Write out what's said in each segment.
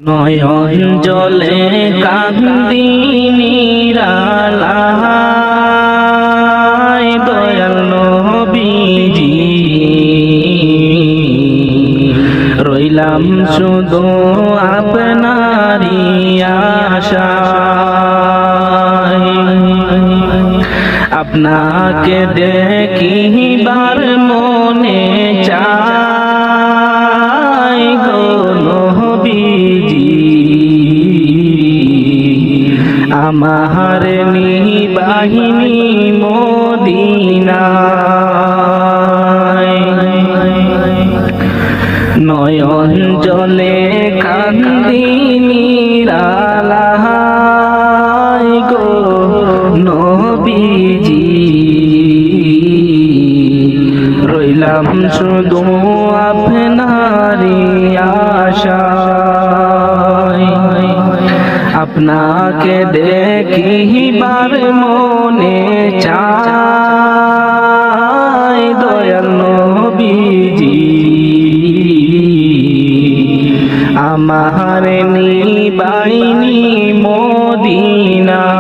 নয়ন জলে কান্দি নিরালায় দয়াল নবীজি রইলাম শুধু আপনারই আশায় আপনাকে দেখিবার মনে চায় গো নবীজি আমার নিবাহিনী মদিনায় নয়ন জলে কান্দি নিরালায় গো নবীজি রইলাম শুধু আপনারই আশায় আপনাকে দেখিবার মনে চায় দয়াল নবীজি আমার নিবাহিনী মদিনায়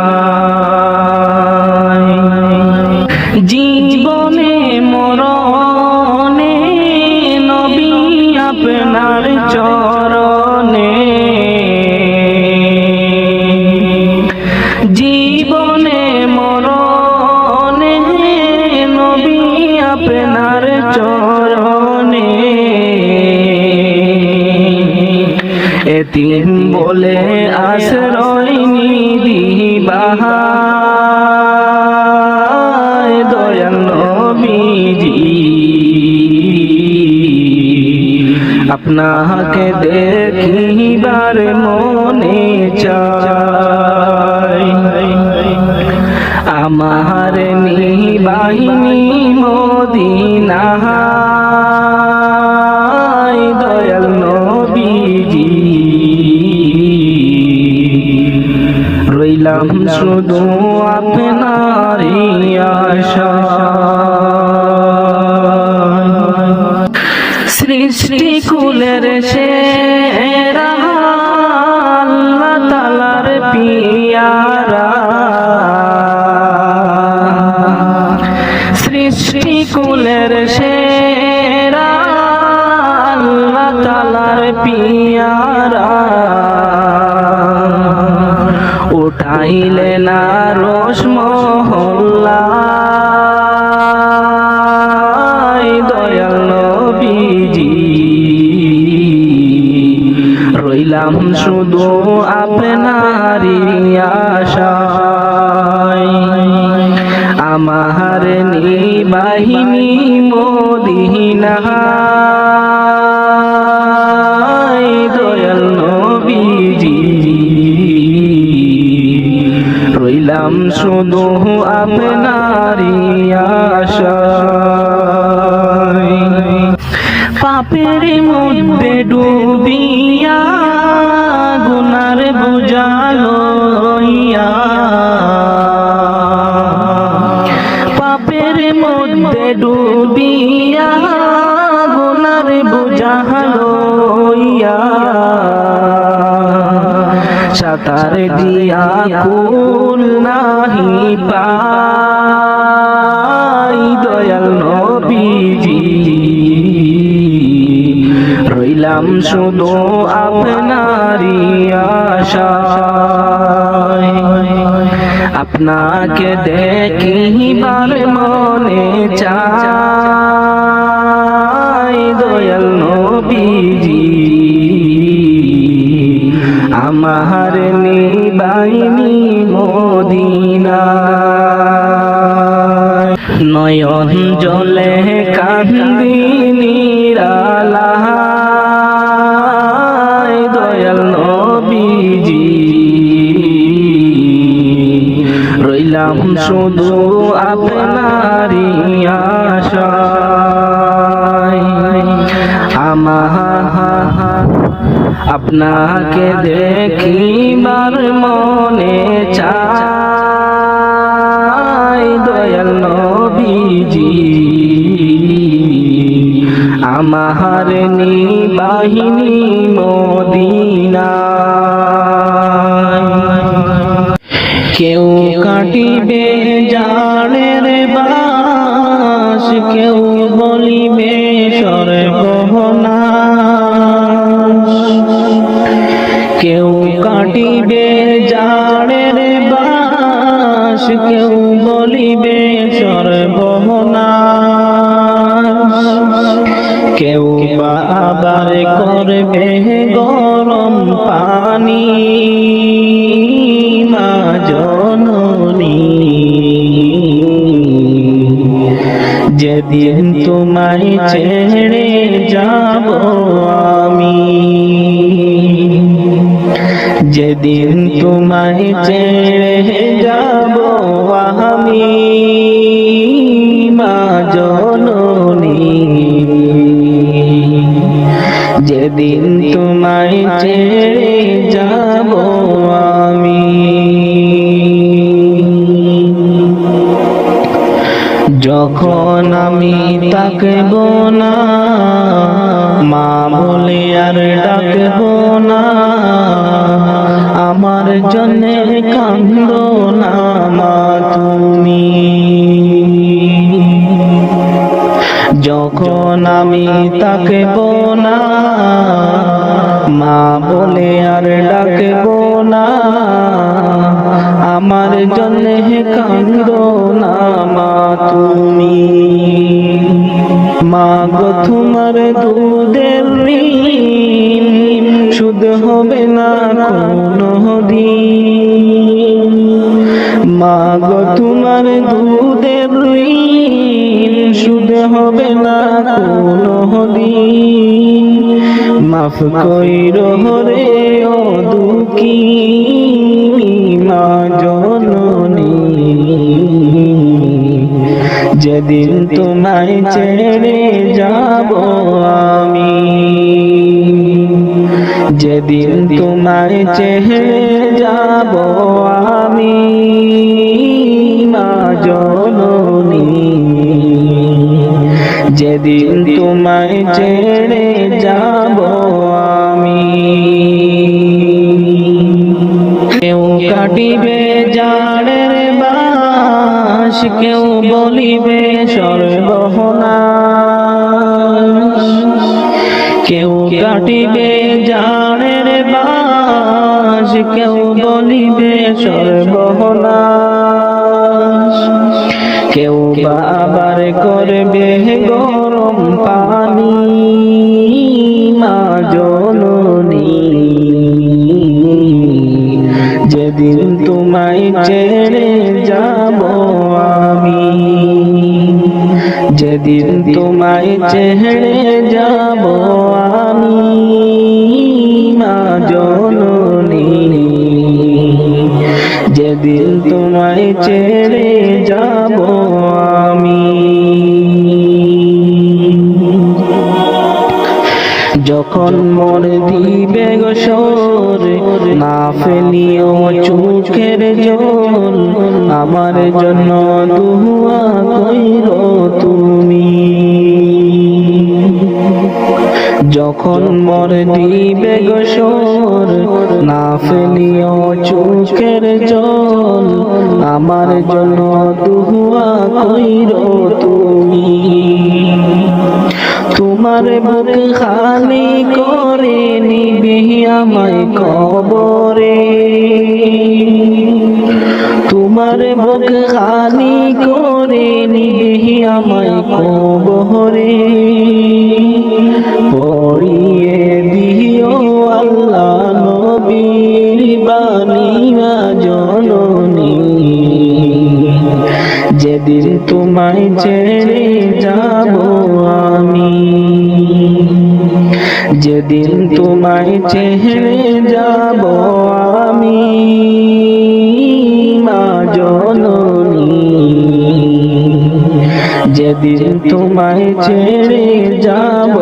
জীবনে মরণে নবী আপনার চরণে জীবনে মরণে নবী আপনার চরণে এতিম বলে আশ্রয় নিদিবাহায় দয়াল নবীজি আপনাকে দেখিবার মনে চায় আমার নিবাহিনী মদিনায় দয়াল নবীজি রইলাম শুধু আপনারই আশায় সৃষ্টি কুলের সেরা আল্লাহ তাআলার পিয়ারা সৃষ্টি কুলের সেরা আল্লাহ তাআলার পিয়ারা উঠাইলে না রোশ মহল্লায় দয়াল নবীজি রইলাম শুধু আপনারই আশায় আমার নিবাহিনী মদিনায় দয়াল নবীজি রইলাম শুধু আপনারই আশায় পাপের মধ্যে ডুবিয়া গুনার বোঝা লইয়া পাপের মধ্যে ডুবিয়া গুনার বোঝা লইয়া সাঁতার দিয়া কুল নাহি পাই দয়াল নবীজি রইলাম শুধু আপনারই আশায় আপনাকে দেখিবার মনে চায় দয়াল নবীজি আমার নিবাহিনী মদিনায় নয়ন জলে কান্দি নিরালায় দয়াল নবীজি রইলাম শুধু আপনারই আশায় আপনাকে দেখিবার মনে চায় দয়াল নবীজি আমার নিবাহিনী মদিনায়। কেউ কাটিবে জানের বাস, কেউ বলিবে সর্বনাশ। কেউ কাটিবে জানের বাস, কেউ বলিবে সর্বনাশ। কেউ বা আবার করবে গরম পানি মা জননী। যেদিন তোমায় ছেড়ে যাব আমি, যেদিন তোমায় ছেড়ে যাব আমি মা জননী। যেদিন তোমায় ছেড়ে যাব আমি। যখন আমি তাকব না মা বলে আর ডাকব না, আমার জন্যে কান্দো না মা তুমি। যখন আমি তাকব না মা বলে আর ডাকব না, আমার জন্যে কান্দো না মা তুমি। মা গো তোমার দুধের ঋণ শুধ হবে না কোনো দিন। মা গো তোমার দুধের ঋণ শুধ হবে না কোনো দিন। মাফ কইরো রে ও দুঃখী মা জননী। যেদিন তোমায় ছেড়ে যাব আমি, যেদিন তোমায় ছেড়ে যাব আমি মা জননী। যেদিন তোমায় ছেড়ে যাব আমি। কেউ কাটিবে জানের বাস, কেউ বলিবে সর্বনাশ। কেউ কাটিবে জানের বাস, কেউ বলিবে সর্বনাশ। কেউ বা আবার করবে গরম পানি মা জননী। যেদিন তোমায় ছেড়ে যাব আমি, যেদিন তোমায় ছেড়ে যাব আমি মা জননী। যেদিন তোমায় ছেড়ে যাব আমি। যখন মন দিবে গোসর না ফেলিও চোখের জল, আমার জন্য দুয়া কইরো তুমি। যখন মর দিবে গোসর না ফেলিও চোখের জল, আমার জন্য দুয়া কইরো তুমি। তোমার বুক খালি করে নিবি আমায় কবরে, তোমার বুক খালি করে নিবি আমায় কবরে। পড়িয়ে দিও আল্লাহ নবীর বাণী মা জননী। যেদিন তোমায় ছেড়ে যাব আমি, যেদিন তোমায় ছেড়ে যাব আমি মা জননী। যেদিন তোমায় ছেড়ে যাব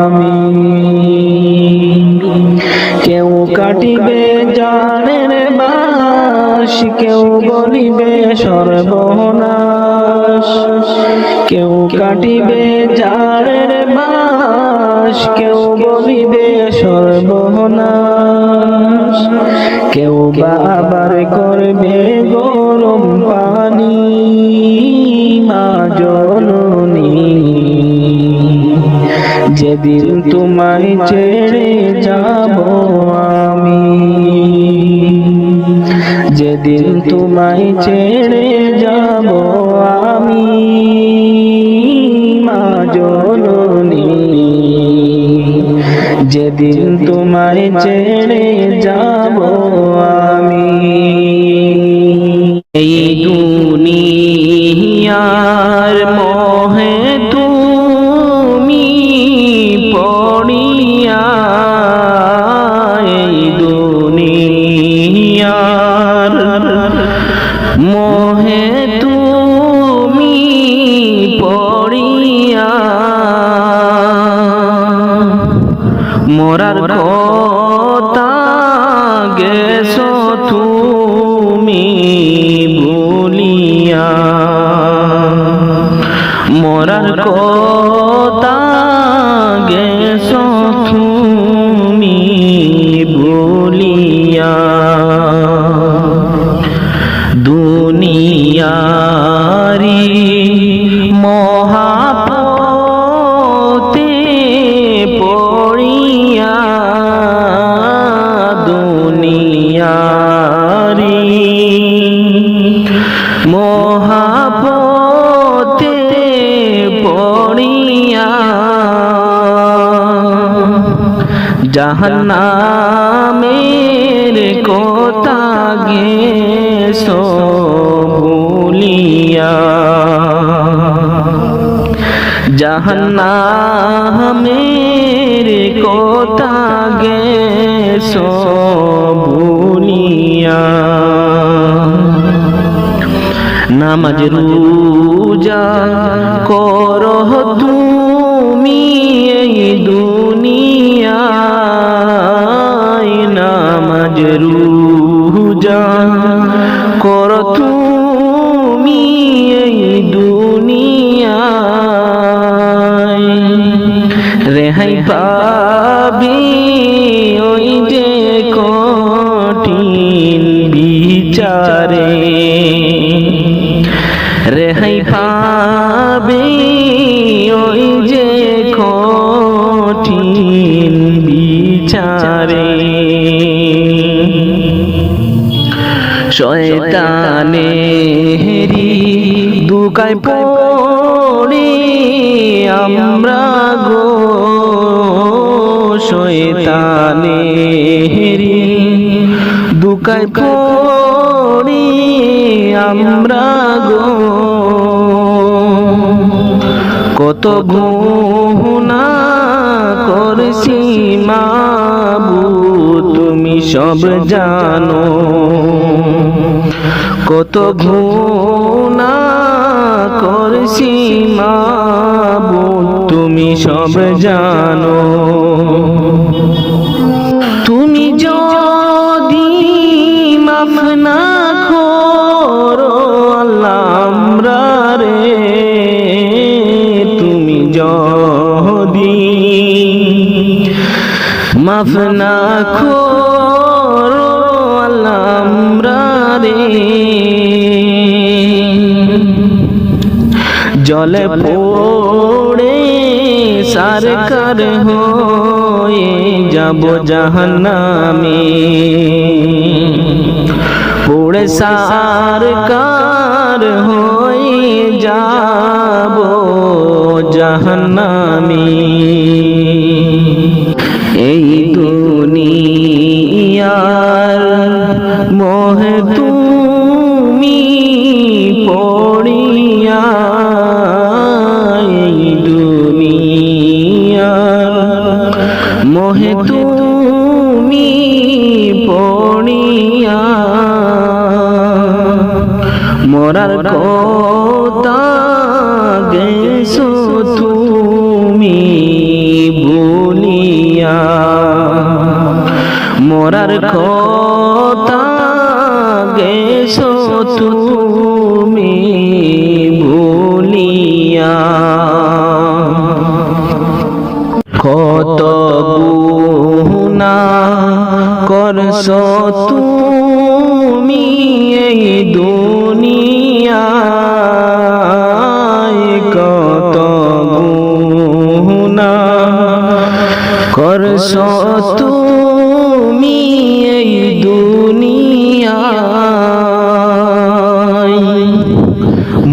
আমি। কেউ কাটিবে জানের বাস, কেউ বলিবে সর্বনাশ। কেউ কাটিবে জানের বাস, মাস কেউ বলিবে সর্বনাশ, কেউ বা আবার করবে গরম পানি। মা জননী যেদিন তোমায় ছেড়ে যাব আমি, যেদিন তোমায় ছেড়ে যাব আমি, মা জননী যেদিন তোমায় ছেড়ে যাব আমি। এই দুনিয়ার মোহে তুমি পড়িয়া, এই দুনিয়ার মোহে তুমি পড়িয়া, মোরার কথা গেছো তুমি ভুলিয়া, মোরার কথা গেছো তুমি ভুলিয়া। দুনিয়ারি মহাপতে পড়িয়া, দুনিয়ারি মহাপতে পড়িয়া, জাহান্নামের কথা গেছো ভুলিয়া, জাহান্নামের কথা গেছো ভুলিয়া। নামাজ রোজা করো তুমি এই দুনিয়ায়, নামাজ রোজা করো তুমি এই দুনিয়ায়, রেহাই পাবি ওই যে কঠিন বিচারে, রেহাই পাবি ওই যে কঠিন বিচারে। শয়তানেরি দুকায় পড়ে আমরা গো, শয়তানেরি দুকায় পড়ে আমরা গো, কত গুনাহ করছি মাবুদ তুমি সব জানো, কত গুনাহ করছি মাবুদ তুমি সব জানো। তুমি যদি মাফ না করো আল্লাহ আমরা রে, তুমি যদি মাফ না করো আল্লাহ আমরা রে, জলে পড়ে সারকার হয়ে যাব জাহান্নামে, পড়ে সারকার হয়ে যাব জাহান্নামে। এই দুনিয়ার মোহে তুমি পড়িয়া, এই দুনিয়ার মোহে তুমি পড়িয়া, মোরার কথা গেছো তুমি ভুলিয়া, মোরার কথা গেছো তুমি ভুলিয়া। কত গুনাহ করছো তুমি এই দুনিয়ায়, কত গুনাহ করছো তুমি এই দুনিয়ায়।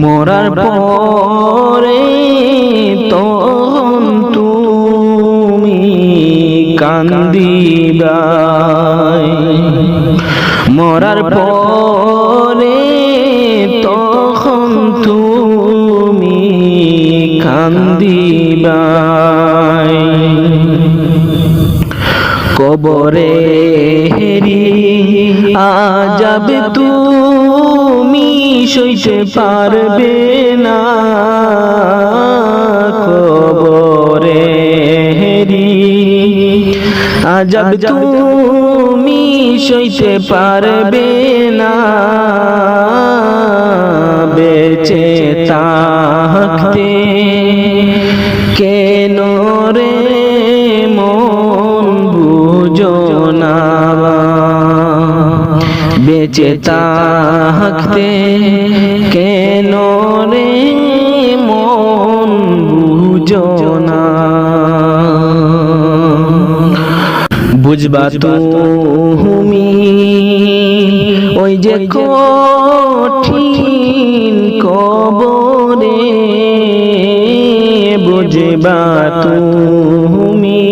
মরার পরে তখন তুমি কান্দিবা, মরার পরে তখন তুমি কান্দিবা। কবরে হেরি আযাব তুমি সইতে পারবে না, কবরে হেরি আযাব তুমি সইতে পারবে না। বেঁচে থাকতে কেন রে মন বুঝো না, বেঁচে থাকতে কেন রে মন বুঝো না। বুঝবা তুমি ওই যে কঠিন কবরে, বুঝবা তুমি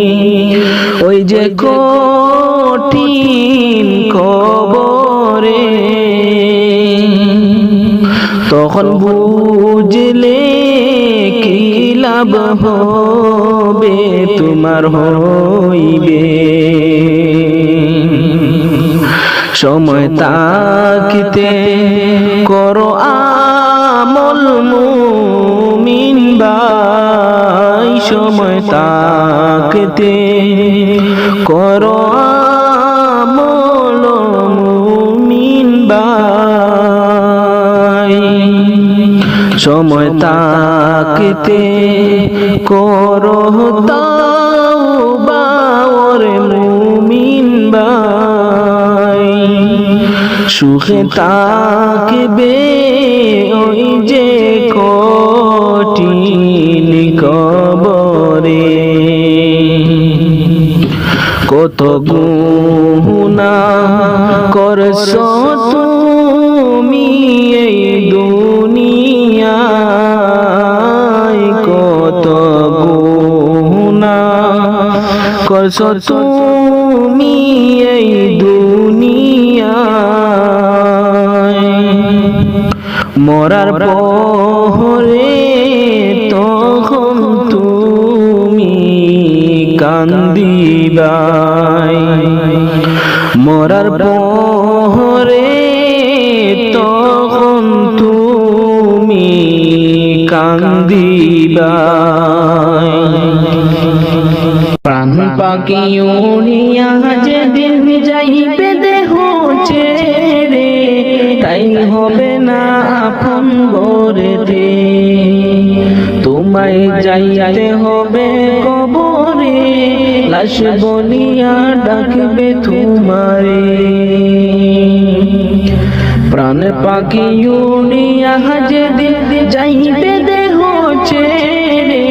ওই যে কঠিন কবরে। তখন বুঝলে কি লাভ হবে তোমার হইবে, সময় তাকিতে করো আমল মুমিন ভাই, সময় তাকিতে করো আমল মুমিন ভাই, সময় তাকিতে করো তাওবা ওরে মুমিন ভাই। সুখে থাকবে ওই যে কঠিন কবরে, কত গুনাহ করছো তুমি এই দুনিয়ায়, কত গুনাহ করছো তুমি এই দুনিয়ায়। মরার পরে তখন তুমি কান্দিবাই, মরার পরে তখন তুমি কান্দিবাই। প্রাণ পাখি উড়িয়া যেদিন যাইবে দেহ ছেড়ে, তাই হবে না আপন ঘরেতে, তোমায় যাইতে হবে কবরে, লাশ বলিয়া ডাকবে তোমারে। প্রাণ পাখি উড়িয়া যেদিন যাইবে দেহ ছেড়ে,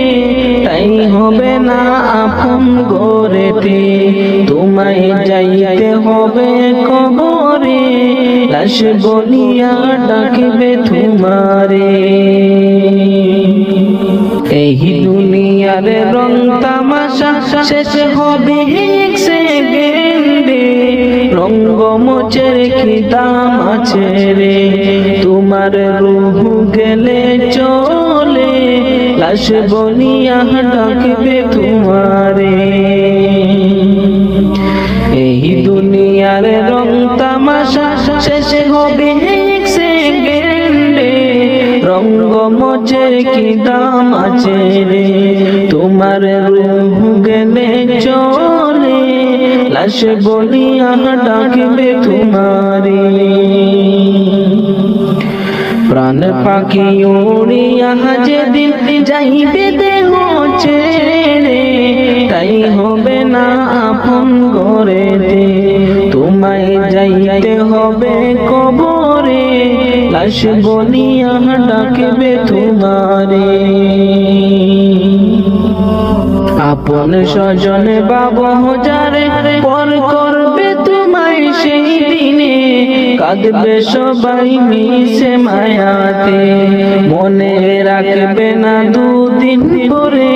তাই হবে না আপন ঘরেতে, তোমায় যাইতে হবে কবরে, লাশ বলিয়া ডাকবে তোমারে। এই দুনিয়ার রং তামাশা শেষ হবে এক সেকেন্ডে, রঙ্গমঞ্চের কি দাম আছে রে, তোমার রূহ গেলে চলে, লাশ বলিয়া ডাকবে তোমারে। এই দুনিয়ার রং তামাশা শেষ হবে এক সেকেন্ডে, রঙ্গমঞ্চের কি দাম আছে রে, তোমার রূহ গেলে চলে, লাশ বলিয়া ডাকবে তোমারে। প্রাণ পাখি উড়িয়া যেদিন যাইবে দেহ ছেড়ে, তাই হবে না আপন ঘরেতে। তোমায় যাইতে হবে কবরে, লাশ বলিয়া ডাকবে তোমারে। আপন স্বজন বাবা যারে পর করবে তোমায় সেই দিনে, কাঁদবে সবাই মিশে মায়াতে। মনে রাখবে না দুদিন পরে,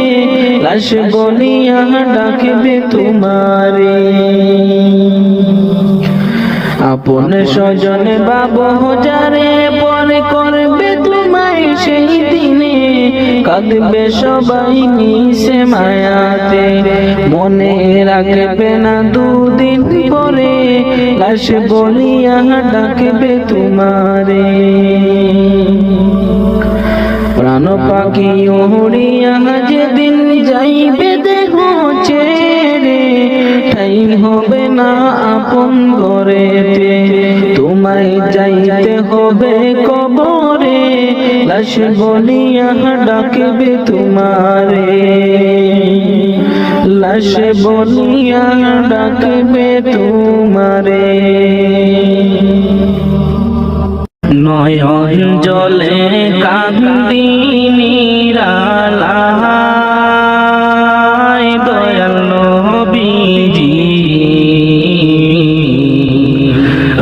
লাশ বলিয়া ডাকবে তোমারে। আপন স্বজন বাবা যারে পর করবে তোমায় সেই দিনে, কাঁদবে সবাই মিশে মায়াতে। মনে রাখবে না দুদিন পরে, লাশ বলিয়া ডাকবে তোমারে। প্রাণ পাখি উড়িয়া যেদিন যাইবে দেহ ছেড়ে, ঠাই হবে না আপন ঘরেতে। তোমায় যাইতে হবে কবরে, লাশ বলিয়া ডাকবে তোমারে। লাশ বলিয়া ডাকবে তোমারে। নয়ন জলে কান্দি নিরালায়, দয়াল নবীজি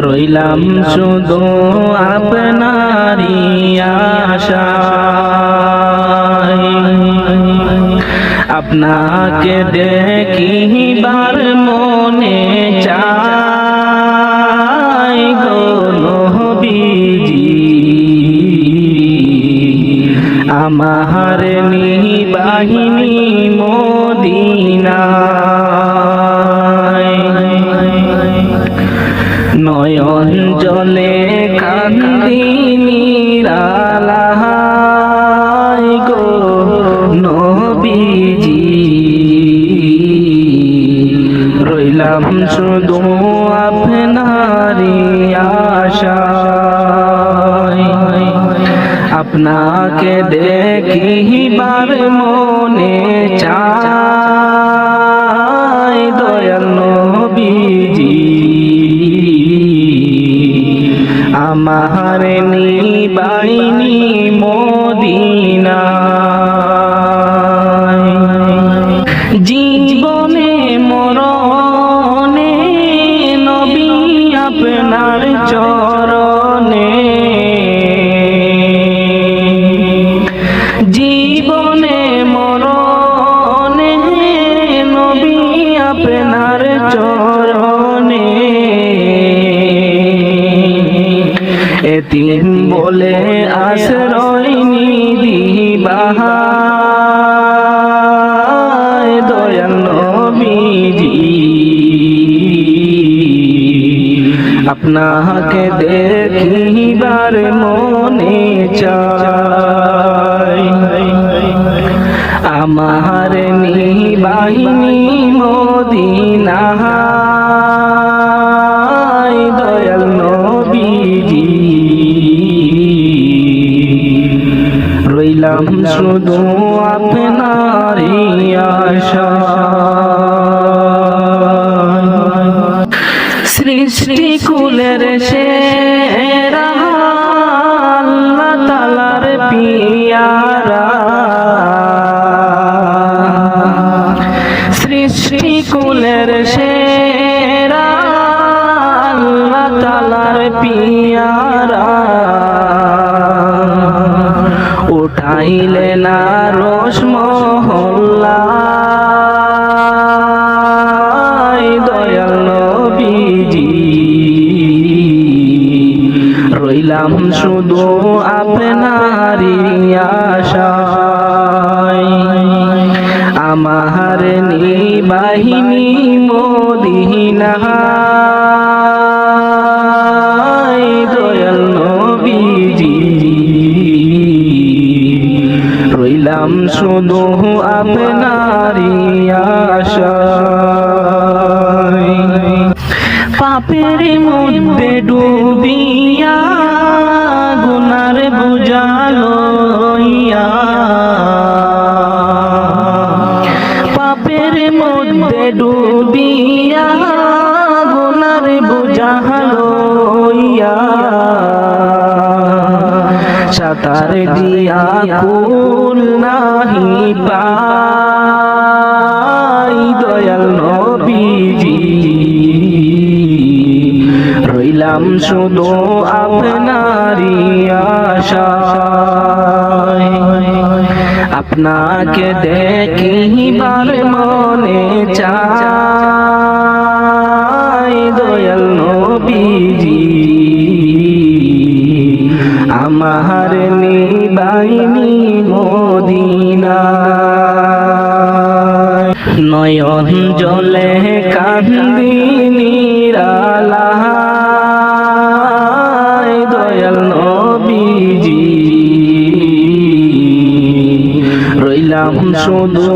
রইলাম শুধু আপনারই আশায়। আপনাকে দেখিবার মনে চাই গো নবীজি, আমার নিবাহিনী মদিনায়। নয়ন জলে কান্দি নিরালায় গো নবীজি, রইলাম শুধু আপনারই আশায়। আপনাকে দেখিবার মনে চাই দয়াল নবীজি, আমার নিবাহিনী মদিনায়। জীবনে মরণে নবী আপনার চরণে, জীবনে মরণে নবী আপনার চরণে। এতিম বলে আশ্রয় নিদিবাহায় দয়াল নবীজি, আপনাকে দেখিবার মনে চাই। আমার নিবাহিনী মদিনায় দয়াল নবীজি, রইলাম শুধু আপনারই আশায়। সৃষ্টি কুলের সেরা আল্লাহ তাআলার পিয়ারা, সৃষ্টি কুলের সেরা আল্লাহ তাআলার পিয়ারা। উঠাইলে না রোশ মহল্লায় দয়াল নবীজি, রইলাম শুধু আপনারই আশায়। আমার নিবাহিনী মদিনায় দয়াল নবীজি, রইলাম শুধু আপনারই আশায়। পাপের মধ্যে ডুবিয়া গুনার বোঝা লইয়া, মধ্যে ডুবিয়া গুনার বোঝা লইয়া সাঁতার দিয়া কুল নাহি পাই দয়াল নবীজি রইলাম শুধু আপনারই আশায় আপনাকে দেখিবার মনে চাই দয়াল নবীজি আমার নিবাইনি মদিনায় নয়ন জলে কান্দি নিরালায় দয়াল নবীজি রইলাম শুধু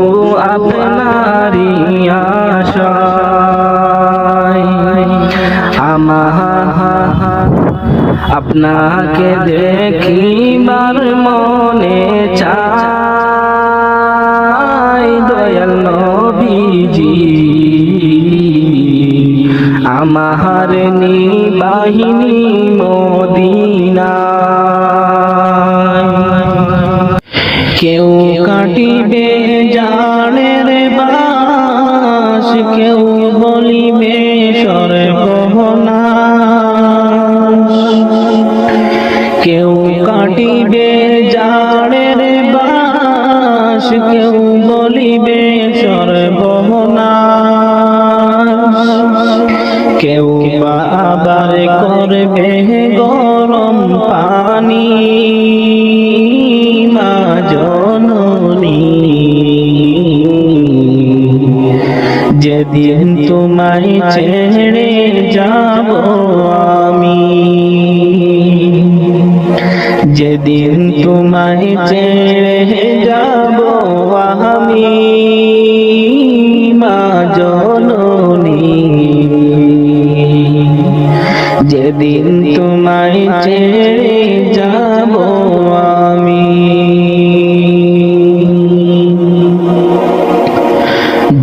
আপনারই আশায় আপনাকে দেখিবার মনে চাই দয়াল নবীজি আমার নিবাহিনী মদিনায় কেউ কাটিবে জানের বাস কেউ বলিবে সর্বনাশ কেউ কাটিবে জানের বাস কেউ বলিবে সর্বনাশ কেউ বা আবার করবে গরম পানি মা জননী যেদিন তোমায় ছেড়ে যাব আমি যেদিন তোমায় ছেড়ে যাব আমি মা জননী যেদিন তোমায় ছেড়ে যাব আমি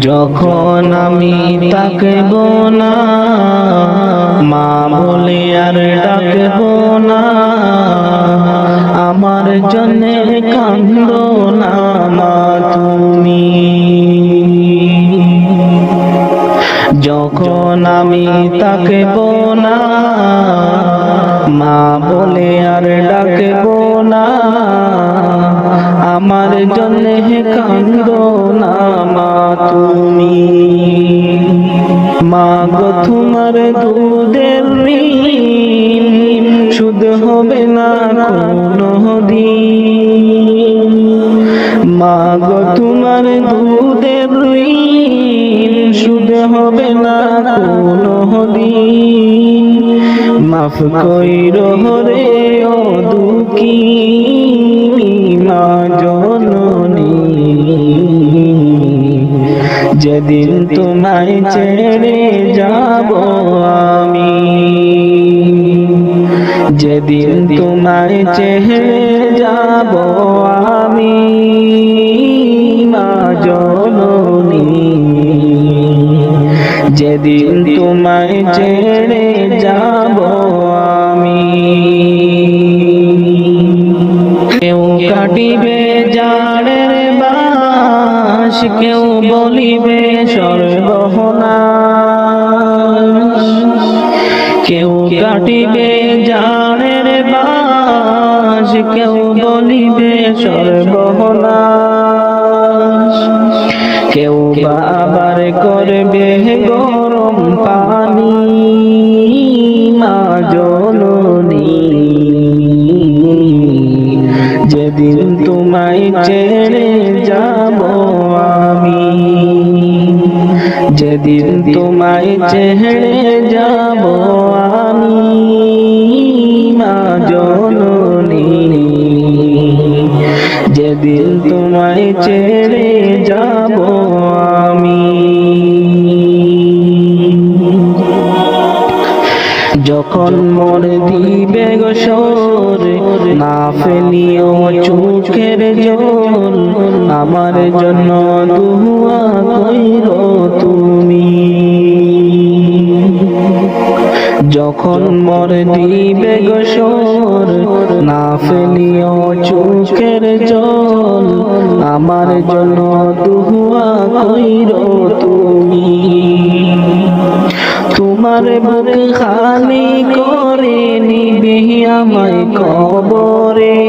যখন আমি তাকব না মা বলে আর ডাকব না আমার জন্য কান্দো না মা তুমি যখন আমি তাকব না মা বলে আর ডাকব না আমার জন্য কান্দো না মা তুমি মা গো তোমার দুধের ঋণ শুধ হবে না কোনো দিন মা গো তোমার দুধের ঋণ শুধ হবে না কোনো দিন মাফ কইরো রে ও দুঃখী মা জননী যেদিন তোমায় ছেড়ে যাব আমি যেদিন তোমায় ছেড়ে যাব আমি মা জননী যেদিন তোমায় ছেড়ে যাব আমি কেউ কাটিবে জানের বাস কেউ বলিবে সর্বনাশ কেউ কাটিবে জানের বাস কেউ বলিবে সর্বনাশ কেউ বা আবার করবে গরম পানি মা জননী যেদিন তোমায় ছেড়ে যাব আমি যেদিন তোমায় ছেড়ে যাব আমি মা জননী যেদিন তোমায় ছেড়ে যাব আমি যখন মোর দিবে গোসর না ফেলিও চোখের জল আমার জন্য দুয়া কইরো তুমি যখন মোর দিবে গোসর না ফেলিও চোখের জল আমার জন্য দুয়া কইরো তুমি তোমার বুক খালি করে নিবে আমায় কবরে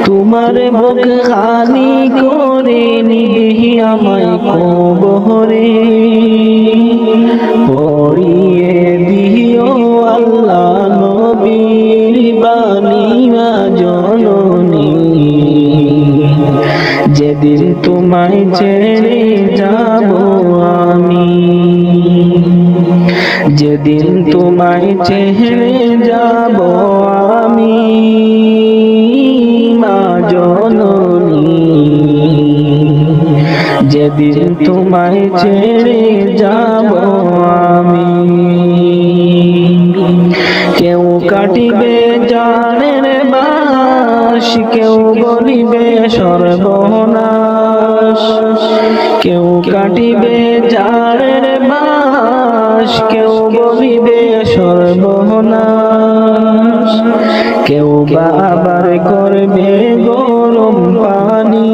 তোমার বুক খালি করে নিবে আমায় কবরে পড়িয়ে দিও আল্লাহ নবীর বাণী জননী যেদিন তোমায় ছেড়ে যাব আমি যেদিন তোমায় ছেড়ে যাব আমি মা জননী যেদিন তোমায় ছেড়ে যাব আমি কেউ কাটিবে জানের বাস কেউ বলিবে সর্বনাশ কেউ কাটিবে জানের বাস কেউ বলিবে সর্বনাশ কেউ বা আবার করবে গরম পানি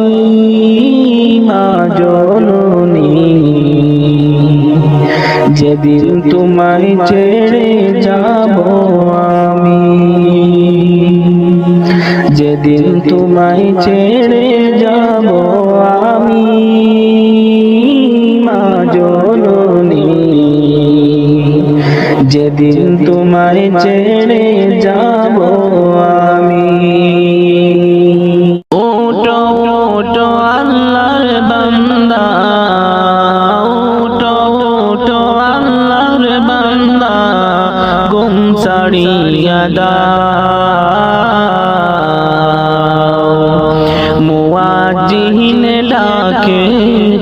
মা জননী যেদিন তোমায় ছেড়ে যাব আমি যেদিন তোমায় ছেড়ে যাব আমি মা জননী যেদিন তোমায় ছেড়ে যাব আমি ওটো ওটো আল্লাহর বান্দা ওটো ওটো আল্লাহর বান্দা গুম ছাড়িয়া দাও মুয়াজ্জিন ডাকে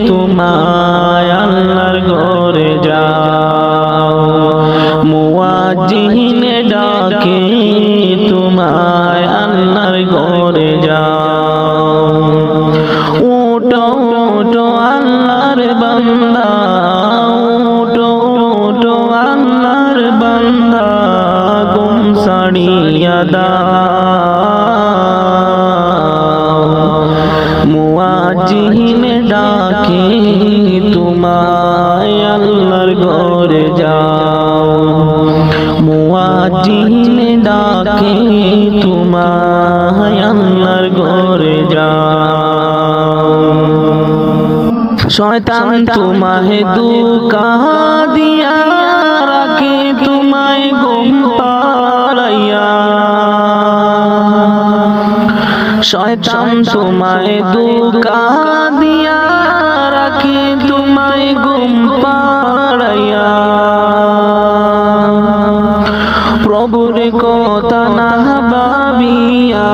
তোমায় আল্লাহর ঘরে যাও মুয়াজ্জিন ডাকে তোমায় আল্লাহর ঘরে যাও ওটো ওটো আল্লাহর বান্দা ওটো ওটো আল্লাহর বান্দা গুম ছাড়িয়া দাও মুয়াজ্জিন ডাকে তোমায় আল্লাহর ঘরে যাও মুয়াজ্জিন ডাকে তোমায় আল্লাহর ঘরে যাও শয়তান তোমায় দুকা দিয়া রাখে তোমায় ঘুম পাড়াইয়া শয়তান তোমায় দুকা দিয়া রাখে তোমায় ঘুম পাড়াইয়া প্রভুর কথা না ভাবিয়া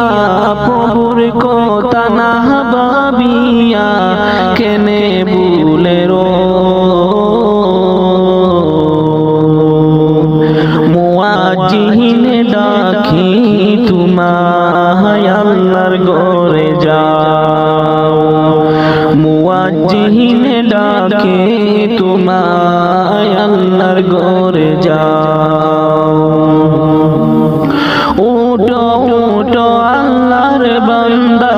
প্রভুর কথা না ভাবিয়া কেনে ভুলে রো মুয়াজ্জিন ডাকি তোমায় আল্লাহর ঘরে যাও মুয়াজ্জিন ডাকে তোমায় আল্লাহর ঘরে যাও ওটো ওটো আল্লাহর বান্দা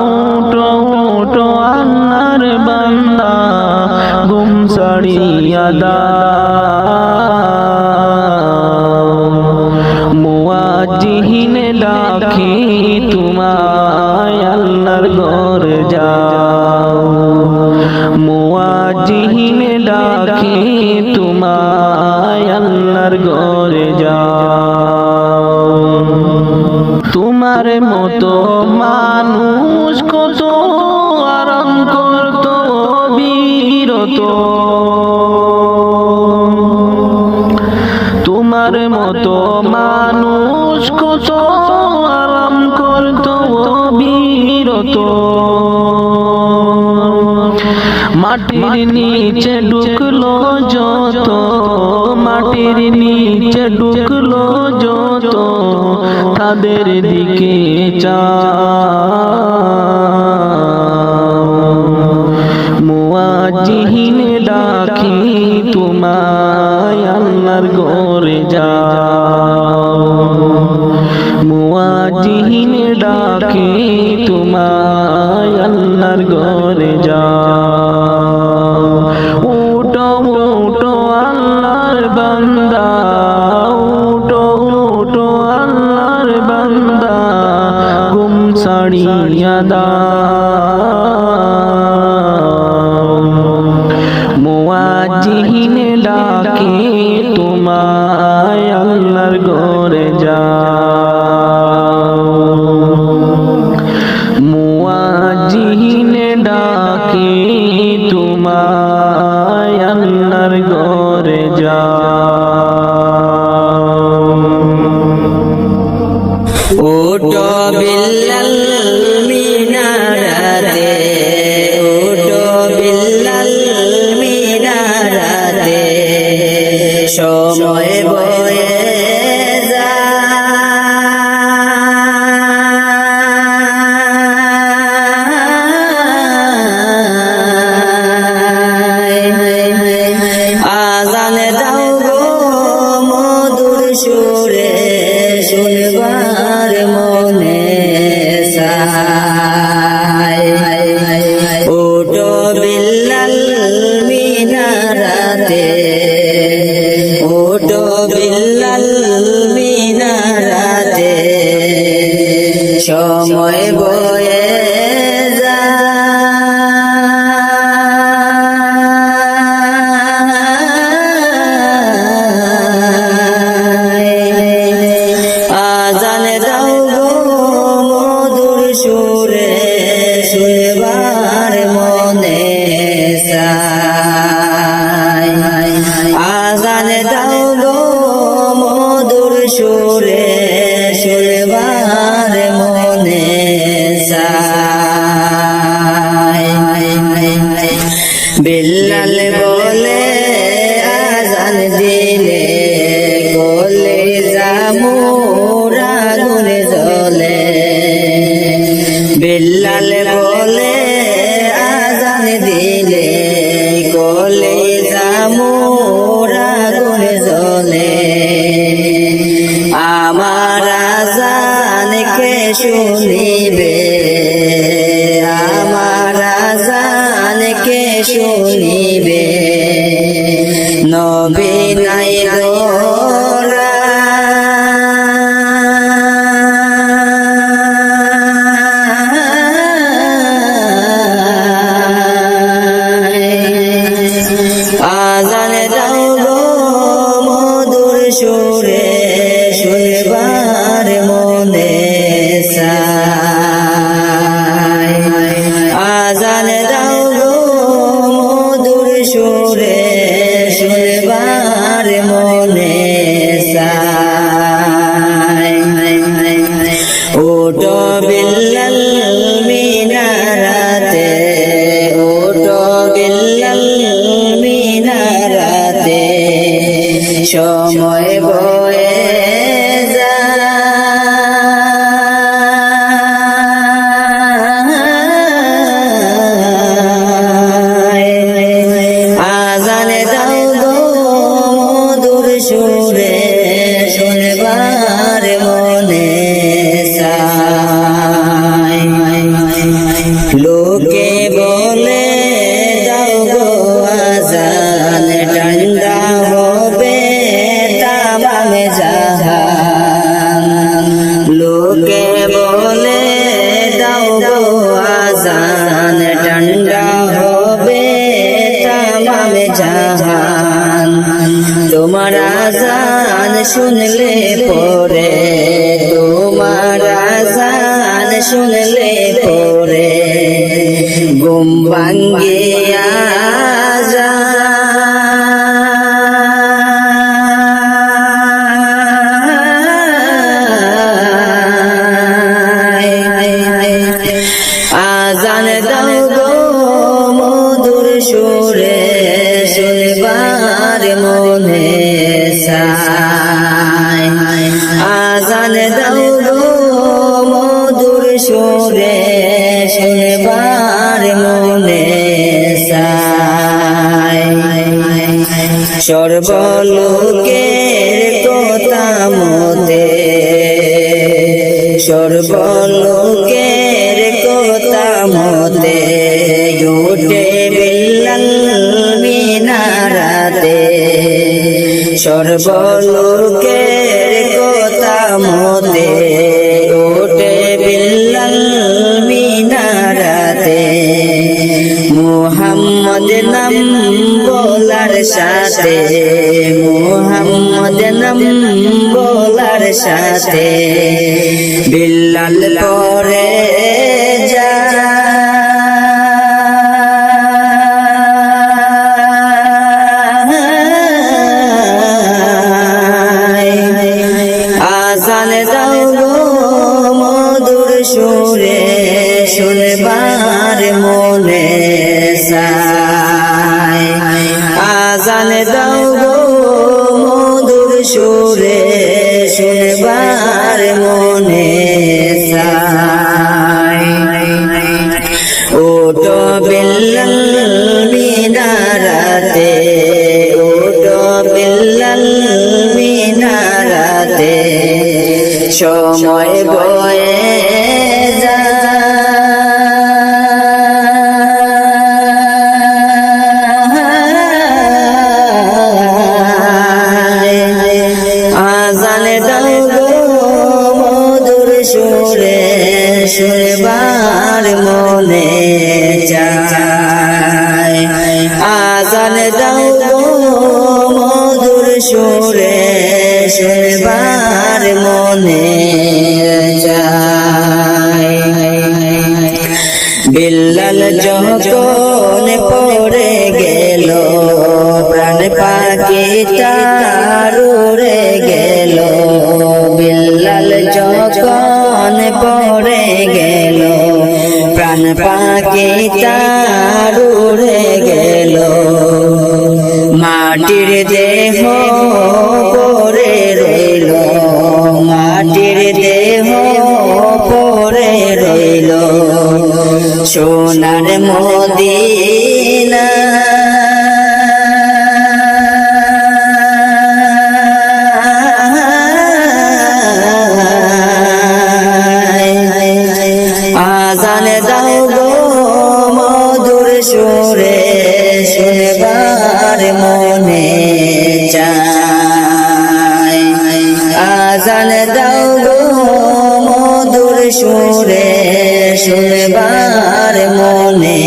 ওটো ওটো আল্লাহর বান্দা গুম ছাড়িয়া দাও মুয়াজ্জিন ডাকে তোমায় আল্লাহর ঘরে যাও মুয়াজ্জিন ডাকে তোমায় আল্লাহর ঘরে যাও তোমার মতো মানুষ কত আরাম করত বিরত তোমার মতো মানুষ কত আরাম করত বিরত মাটির নিচে ঢুকলো যত মাটির নিচে ঢুকলো যত তাদের দিকে মুয়াজ্জিন ডাকি তোমায় আল্লাহর ঘরে যাও মুয়াজ্জিন ডাকি তোমায় আল্লাহর ঘরে যাও উঠো উঠো আল্লাহর বান্দা উঠো উঠো আল্লাহর বান্দা ঘুম ছাড়িয়া দাও মুয়াজ্জিন ডাকে তোমায় আল্লাহর ঘরে যাও মুয়াজ্জিন ডাকে তোমায় আল্লাহর ঘরে যাও ওটো বিল্লাল মিনারাতে ওটো বিল্লাল মিনারাতে সময় বয়ে আজান দাও গো মধুর সুরে শুনবার মনে চায় ওঠো বিল্লাল মিনারাতে ওঠো বিল্লাল মিনারাতে সময় বয়ে আজান দাও গো মধুর সুরে শুনবার মনে চায় আজান দাও গো মধুর সুরে শুনবার মনে চায় বিল্লাল বলে আজান দিলে গলে জামুরা গুনে জ্বলে বিল্লাল বলে আজান দিলে গলে জামুরা গুনে জ্বলে আমার আজান কে শুনিবে আমার আজান কে শুনিবে নবী নাই দোরা আজান দাও গো মধুর সুরে শুনবার মনে চায় আজান দাও গো মধুর সুরে শুনবার মনে চায় ওঠো বিল্লাল মিনারাতে ওঠো বিল্লাল মিনারাতে সময় বয়ে আজান দাও গো মধুর সুরে শুনবার মনে চায় লোকে বলে দাও গো আজান ঠান্ডা হবে তামাম জাহান লোকে বলে দাও গো আজান ঠান্ডা হবে তামাম জাহান তোমার আজান শুনলে পরে তোমার আজান শুনলে পরে ঘুম ভাঙ্গিয়া আজান দাও গো মধুর সুরে শুনবার মনে চাই আজান দাও গো মধুর সুরে শুনবার মনে চাই সর্বলোকের কথা মতে সর্বলোকের কথা মতে উঠে বিল্লাল মিনারাতে সর্বলোকের কথা মতে উঠে বিল্লাল মিনারাতে মুহাম্মদ নাম বলার সাথে মুহাম্মদ নাম বলার সাথে বিল্লাল পরে আজান দাও গো মধুর সুরে শুনবার মনে চাই আজান দাও গো মধুর সুরে শুনবার মনে চাই ওটো বিল্লাল মিনারাতে ওটো বিল্লাল মিনারাতে সময় বয়ে আজান দাও গো মধুর সুরে শুনবার মনে চাই আজান দাও গো মধুর সুরে শুনবার মনে চাই বিল্লাল যখন পড়ে গেল প্রাণ পাখি তার উড়ে গেল বিল্লাল যখন পড়ে গেল প্রাণ পাখি তার উড়ে গেল মাটির দেহ পড়ে রইল মাটির দেহ পড়ে রইল সোনার মদিনা আজান দাও গো মধুর সুরে শুনবার মনে চাই আজান দাও গো মধুর সুরে শুনবার মনে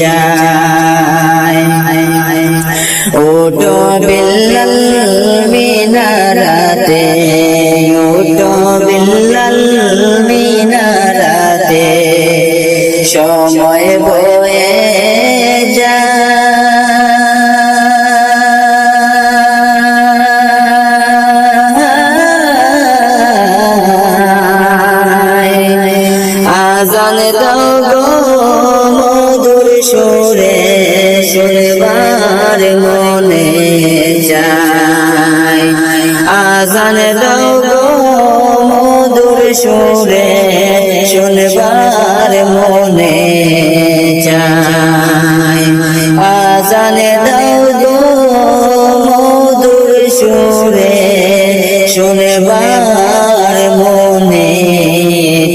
চাই ওটো বিল্লাল মিনারাতে ওটো বিল্লাল মিনারাতে সময় বয়ে আজান দাও গো মধুর সুরে শুনবার মনে চাই আজান দাও গো মধুর সুরে শুনবার মনে চাই আজান দাও গো মধুর সুরে শুনবার মনে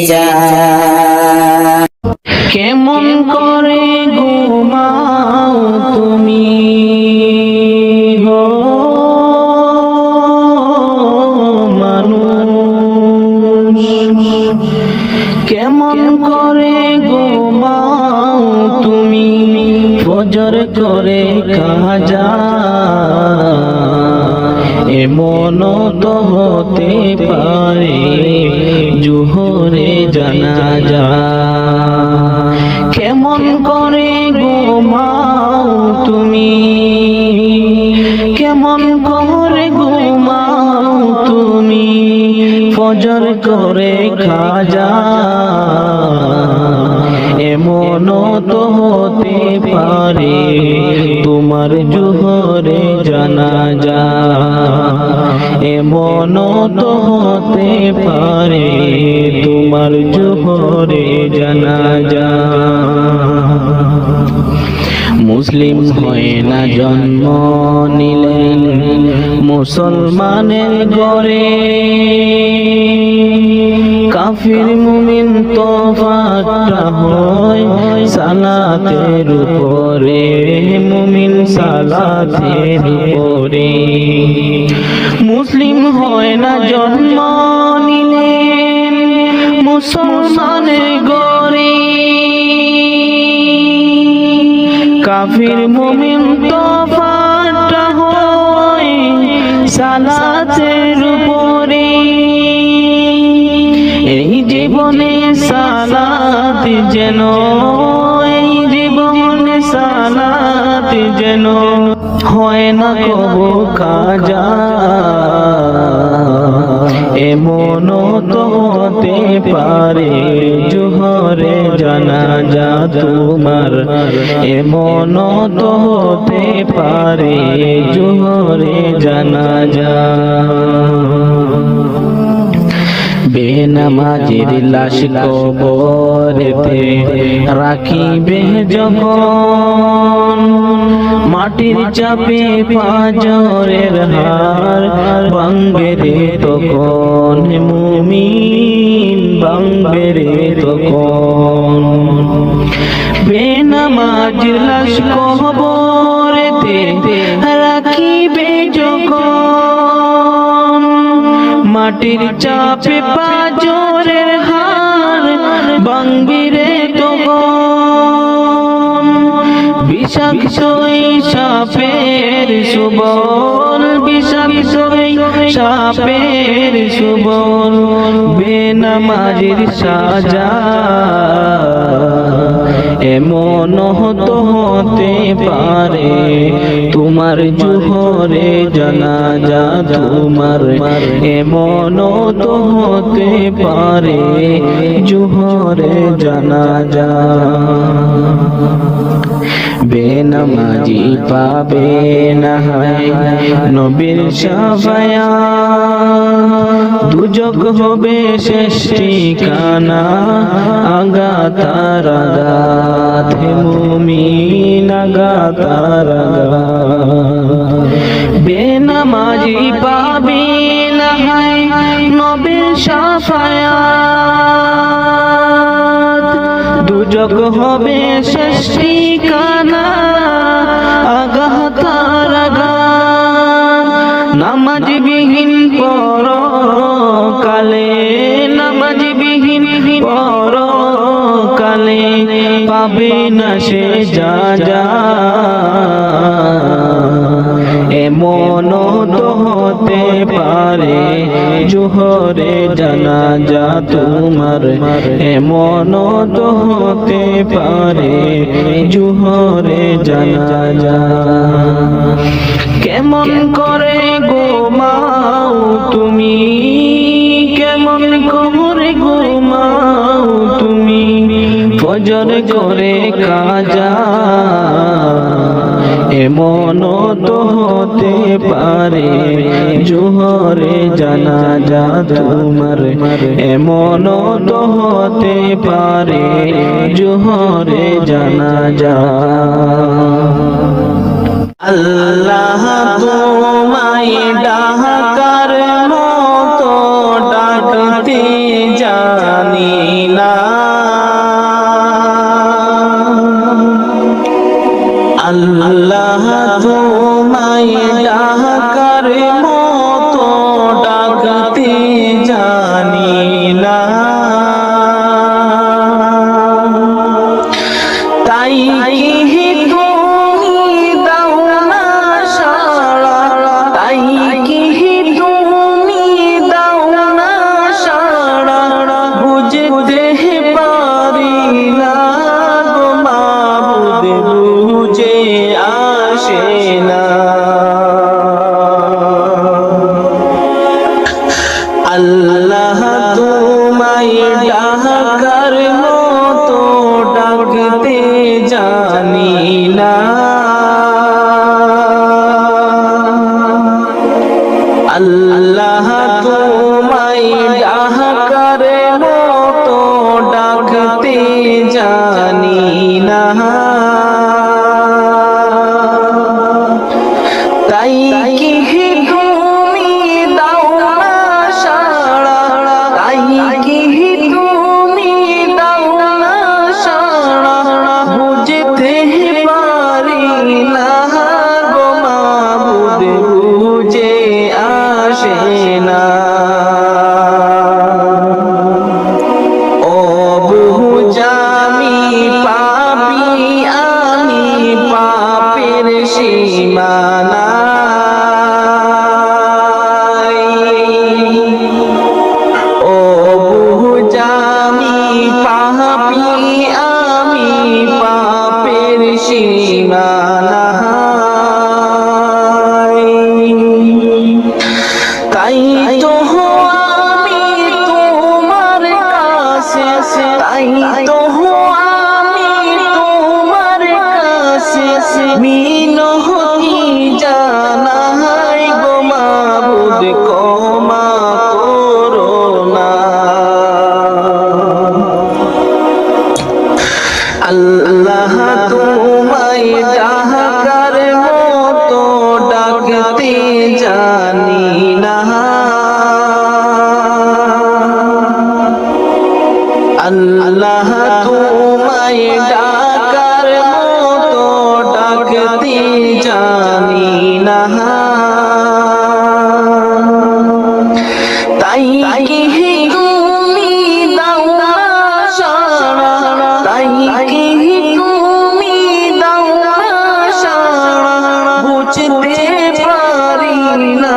চাই কেমন করে ঘুমাও তুমি গো মানুষ কেমন করে ঘুমাও তুমি ফজর করে কাজা এমন তো হতে পারে জোহরে জানাজা কেমন করে ঘুমাও তুমি কেমন করে ঘুমাও তুমি ফজর করে খাজা এমন তো হতে পারে তোমার জোহরে জানাজা, এমন তো হতে পারে তোমার জোহরে জানাজা। মুসলিম হয় না জন্ম নিলেন মুসলমানের ঘরে, কাফির মুমিন তফাতটা হয় সালাতের উপরে, মুমিন সালাতের উপরে। মুসলিম হয় না জন্ম নিলেন মুসলমানের ঘরে, কাফির মুমিন তফাতটা হয় সালাতের উপরে। এই জীবনে সালাত যেন, এই জীবনে সালাত যেন হয় না কবু কাজা, এমন তো হতে পারে জোহরে জানাজা তোমার, এমন তো হতে পারে জোহরে জানাজা। বেনামাজির লাশ কবরেতে রাখিবে যখন, মাটির চাপে পাঁজরের হাড় ভাঙবে রে তখন, মুমিন ভাঙবে রে তখন। বেনামাজির লাশ কবরেতে রাখিবে যখন, মাটির চাপে পাঁজরের হাড় ভাঙবে রে তখন। বিষাক্ত সাপের সুবল, বিষাক্ত সাপের সুবল, বেনামাজির সাজা, এমন তো হতে পারে তোমার জোহরে জানাজা তোমার, এমন তো হতে পারে জোহরে জানাজা। বেনামাজি পাবে না নবীর শাফায়াত, দুজক হবে শেষ ঠিকানা আগাতার আগাত, হে মুমিন আগাতার আগাত। বেনামাজি পাবে না নবীর শাফায়াত, দুজক হবে শেষ ঠিকানা আগাতার আগাত। নামাজ বিহীন পরকালে, নামাজ বিহীন পরকালে পাবে না সে যা, এমন তো হতে পারে জোহরে জানাজা তোমার, এমন তো হতে পারে জোহরে জানাজা। কেমন করে ঘুমাও তুমি, কেমন করে ঘুমাও তুমি, ফজর করে কাজা, এমন তো হতে পারে জোহরে জানাজা তোমার, এমন তো হতে পারে জোহরে জানাজা। আল্লাহ তোমায় ডাকার মতো ডাকতে জানি না, আল্লাহ তোমায় ডাকার মতো ডাকতে জানি না, তাই কি তুমি দাও না সাড়া, তাই কি তুমি দাও না সাড়া, বুঝতে পারি না গো মাবুদ, বুঝে আসে না। আল্লাহ তোমায় ডাকার মতো ডাক আল্লাহ তোমায় ডাকার মতো ডাকতে জানি না, তাই কি তুমি দাও না সাড়া, তাই কি তুমি দাও না সাড়া, বুঝতে পারি না গো মাবুদ, বুঝে আসে না। ও বুঝামি পাপি আমি পাপের সীমানা, ও বুঝামি পাপি আমি পাপের সীমানা, তাই তো আমি তোমার কাছে, তাই তো আমি তোমার কাছে মিনতি জানাই গো মাবুদ, ক্ষমা করো না। আল্লাহ তোমায় ডাকার মতো ডাকতে জানি না, আল্লাহ তোমায় ডাকার মতো ডাকতে জানি না, তাই কি তুমি দাও না সাড়া, তাই কি তুমি দাও না সাড়া, বুঝতে পারি না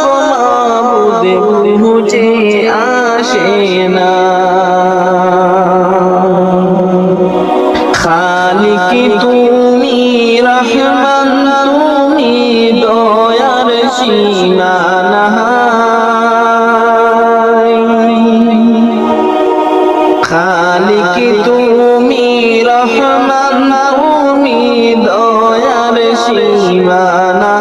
গো মাবুদ, বুঝে আসে না। খালিক তুমি রহমান তুমি দয়ার সীমানা, খালিক তুমি রহমান তুমি দয়ার সীমানা,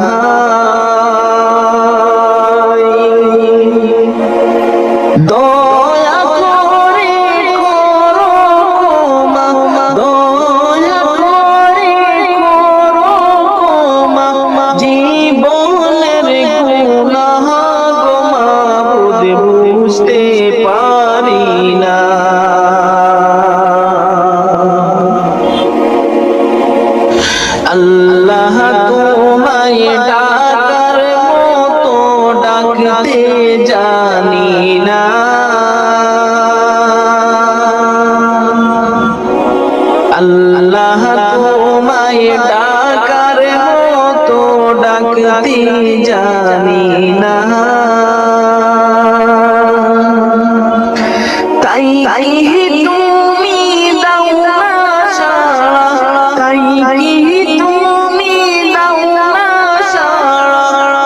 দয়া করে করো ক্ষমা, দয়া করে করো ক্ষমা, জীবনের গুনাহ গো মাবুদ, বুঝতে পারি না। আল্লাহ তোমায় ডাকার মতো ডাকতে জানি না, আল্লাহ তোমায় ডাকার মতো ডাকতে জানি না, তাই কি তুমি দাও না সাড়া, তাই কি তুমি দাও না সাড়া,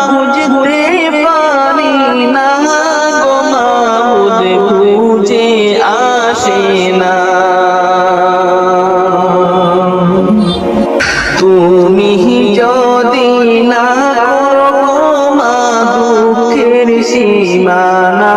বুঝতে পারি না গো মাবুদ, বুঝে আসে না। তুমি যদি না করো ক্ষমা দুঃখের সীমানা,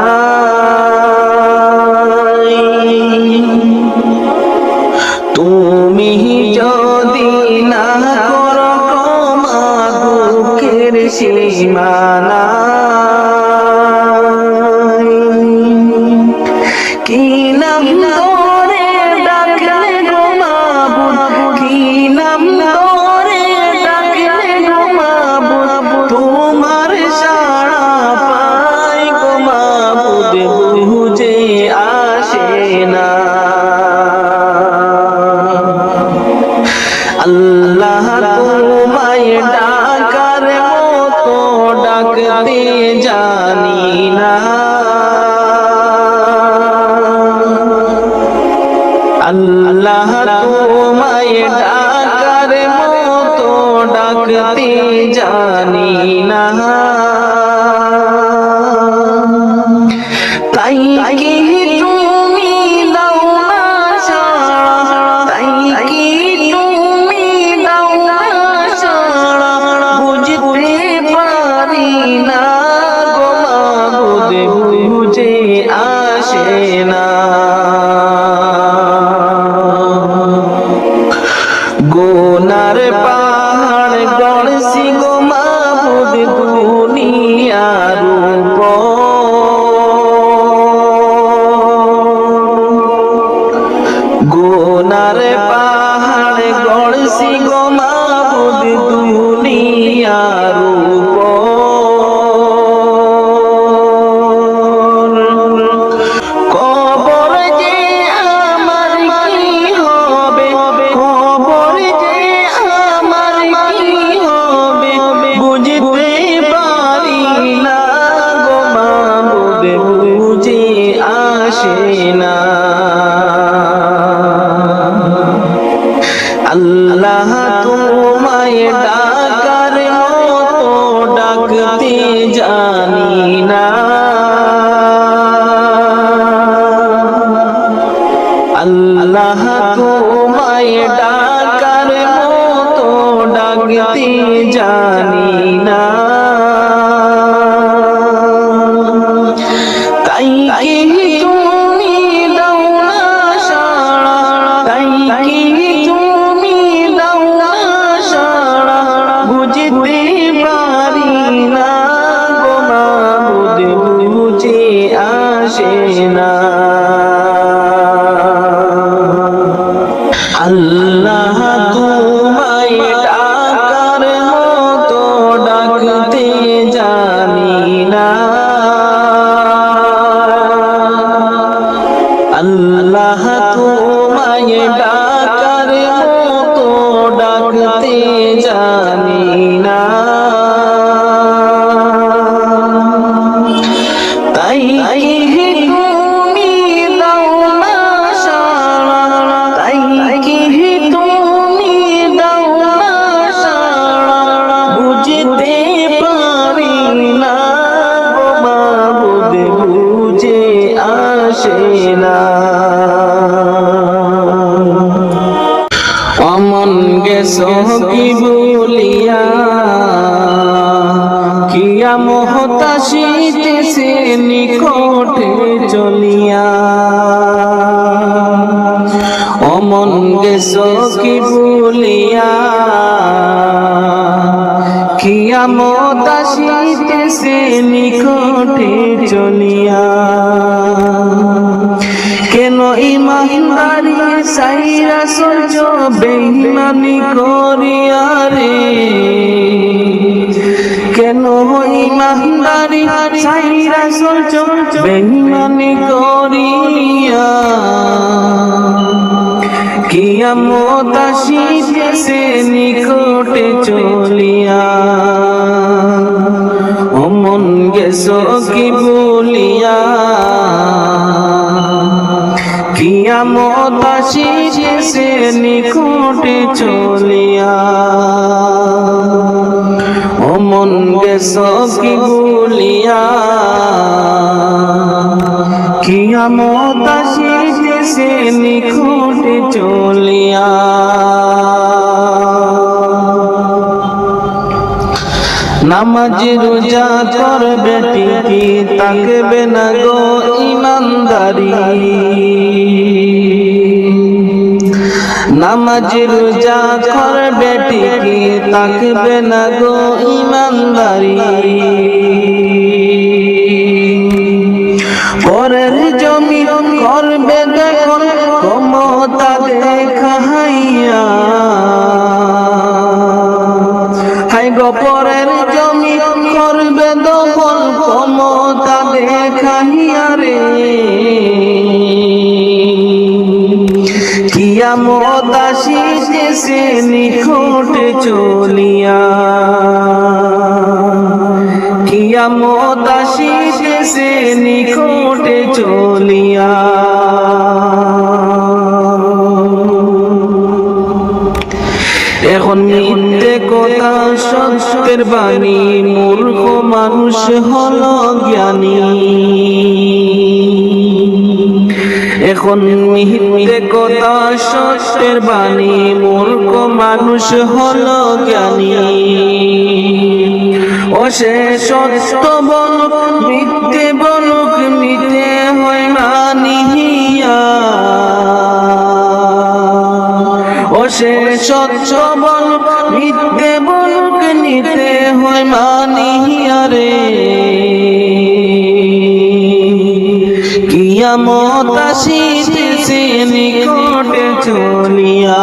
তুমি যদি না করো ক্ষমা দুঃখের সীমানা, কি নাম ধরে ডাকলে গো মাবুদ, কি নাম ধরে ডাকলে গো মাবুদ, তোমার সাড়া পাই গো মাবুদ, বুঝে আসে না। আল্লাহ তোমায় ডাকার মতো ডাকতে জানি না, আল্লাহ তোমায় ডাকার মতো ডাকতে জানি না, তাই কি তুমি দাও না সাড়া, তাই কি তুমি দাও না সাড়া, বুঝতে পারি না গেছো কি বলিয়া কিয়ামত আসিতেছে নিকটে চলিয়া অমন গেছো কি বলিয়া কিয়ামত আসিতেছে নিকটে চলিয়া কেন ইমানদারি সাইরা সহ্য বেঈমানি করিয়া রে কেন ইমানদারি সাইরা সহ্য বেঈমানি করিয়া কিয়ামত আসিতেছে নিকটে চলিয়া অমন গেছো কি বলিয়া কিয়ামত আসিতেছে নিকটে চলিয়া অমন গেছো কি বলিয়া কিয়ামত আসিতেছে নিকটে চলিয়া নামাজ রোজা করবে ঠিকই তাকবে না গো ইমানদারি নামাজ রোজা করবে ঠিকই তাকবে না গো ইমানদারি পরের জমি করবে দেখুন ক্ষমতা দেখাইয়া হাই গো পরের জমি করবে দখল ক্ষমতা দেখাইয়া রে কিয়ামত আসিতেছে নিকটে চলিয়া কিয়ামত আসিতেছে নিকটে চলিয়া এখন মিথ্যে কথা সত্যের বাণী মূর্খ মানুষ হলো জ্ঞানী এখন মিথ্যে কথা সত্যের বাণী মূর্খ মানুষ হলো জ্ঞানী ও সে সত্য বলুক মিথ্যে বলুক মিথ্যে হয় মানিয়া ও সে সত্য বলুক মিথ্যে বলুক নিতে হয় মানিয়া রে কিয়ামত আসিতেছে নিকটে চলিয়া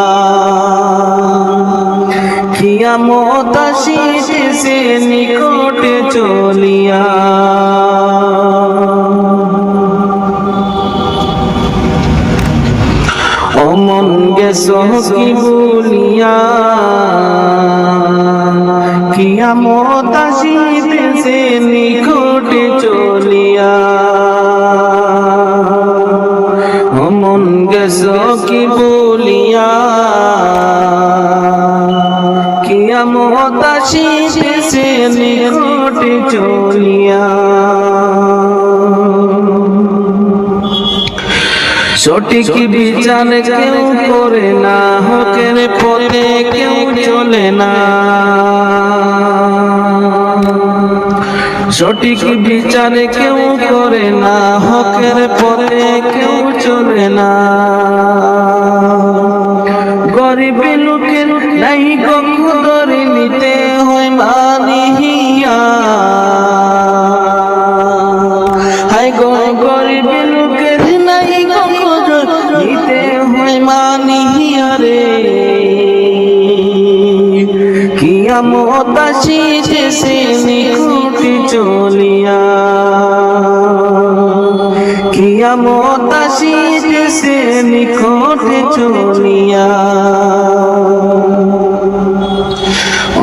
কিয়ামত আসিতেছে নিকটে চলিয়া অমন গেছো কি বলিয়া কিয়ামত আসিতেছে নিকটে চলিয়া অমন গেছো কি বলিয়া কিয়ামত আসিতেছে নিকটে চলিয়া সঠিক বিচার কেউ করে না হকের পথে কেউ চলে না সঠিক বিচার কেউ করে না হকের পথে কেউ চলে না গরিব লোকের নাই কদর নিতে হয় মানিয়া হাই গো গরিব লোকের নাই কদর নিতে হয় মানিয়া রে কিয়ামত আসিতেছে নিকটে চলিয়া কিয়ামত আসিতেছে নিকটে চলিয়া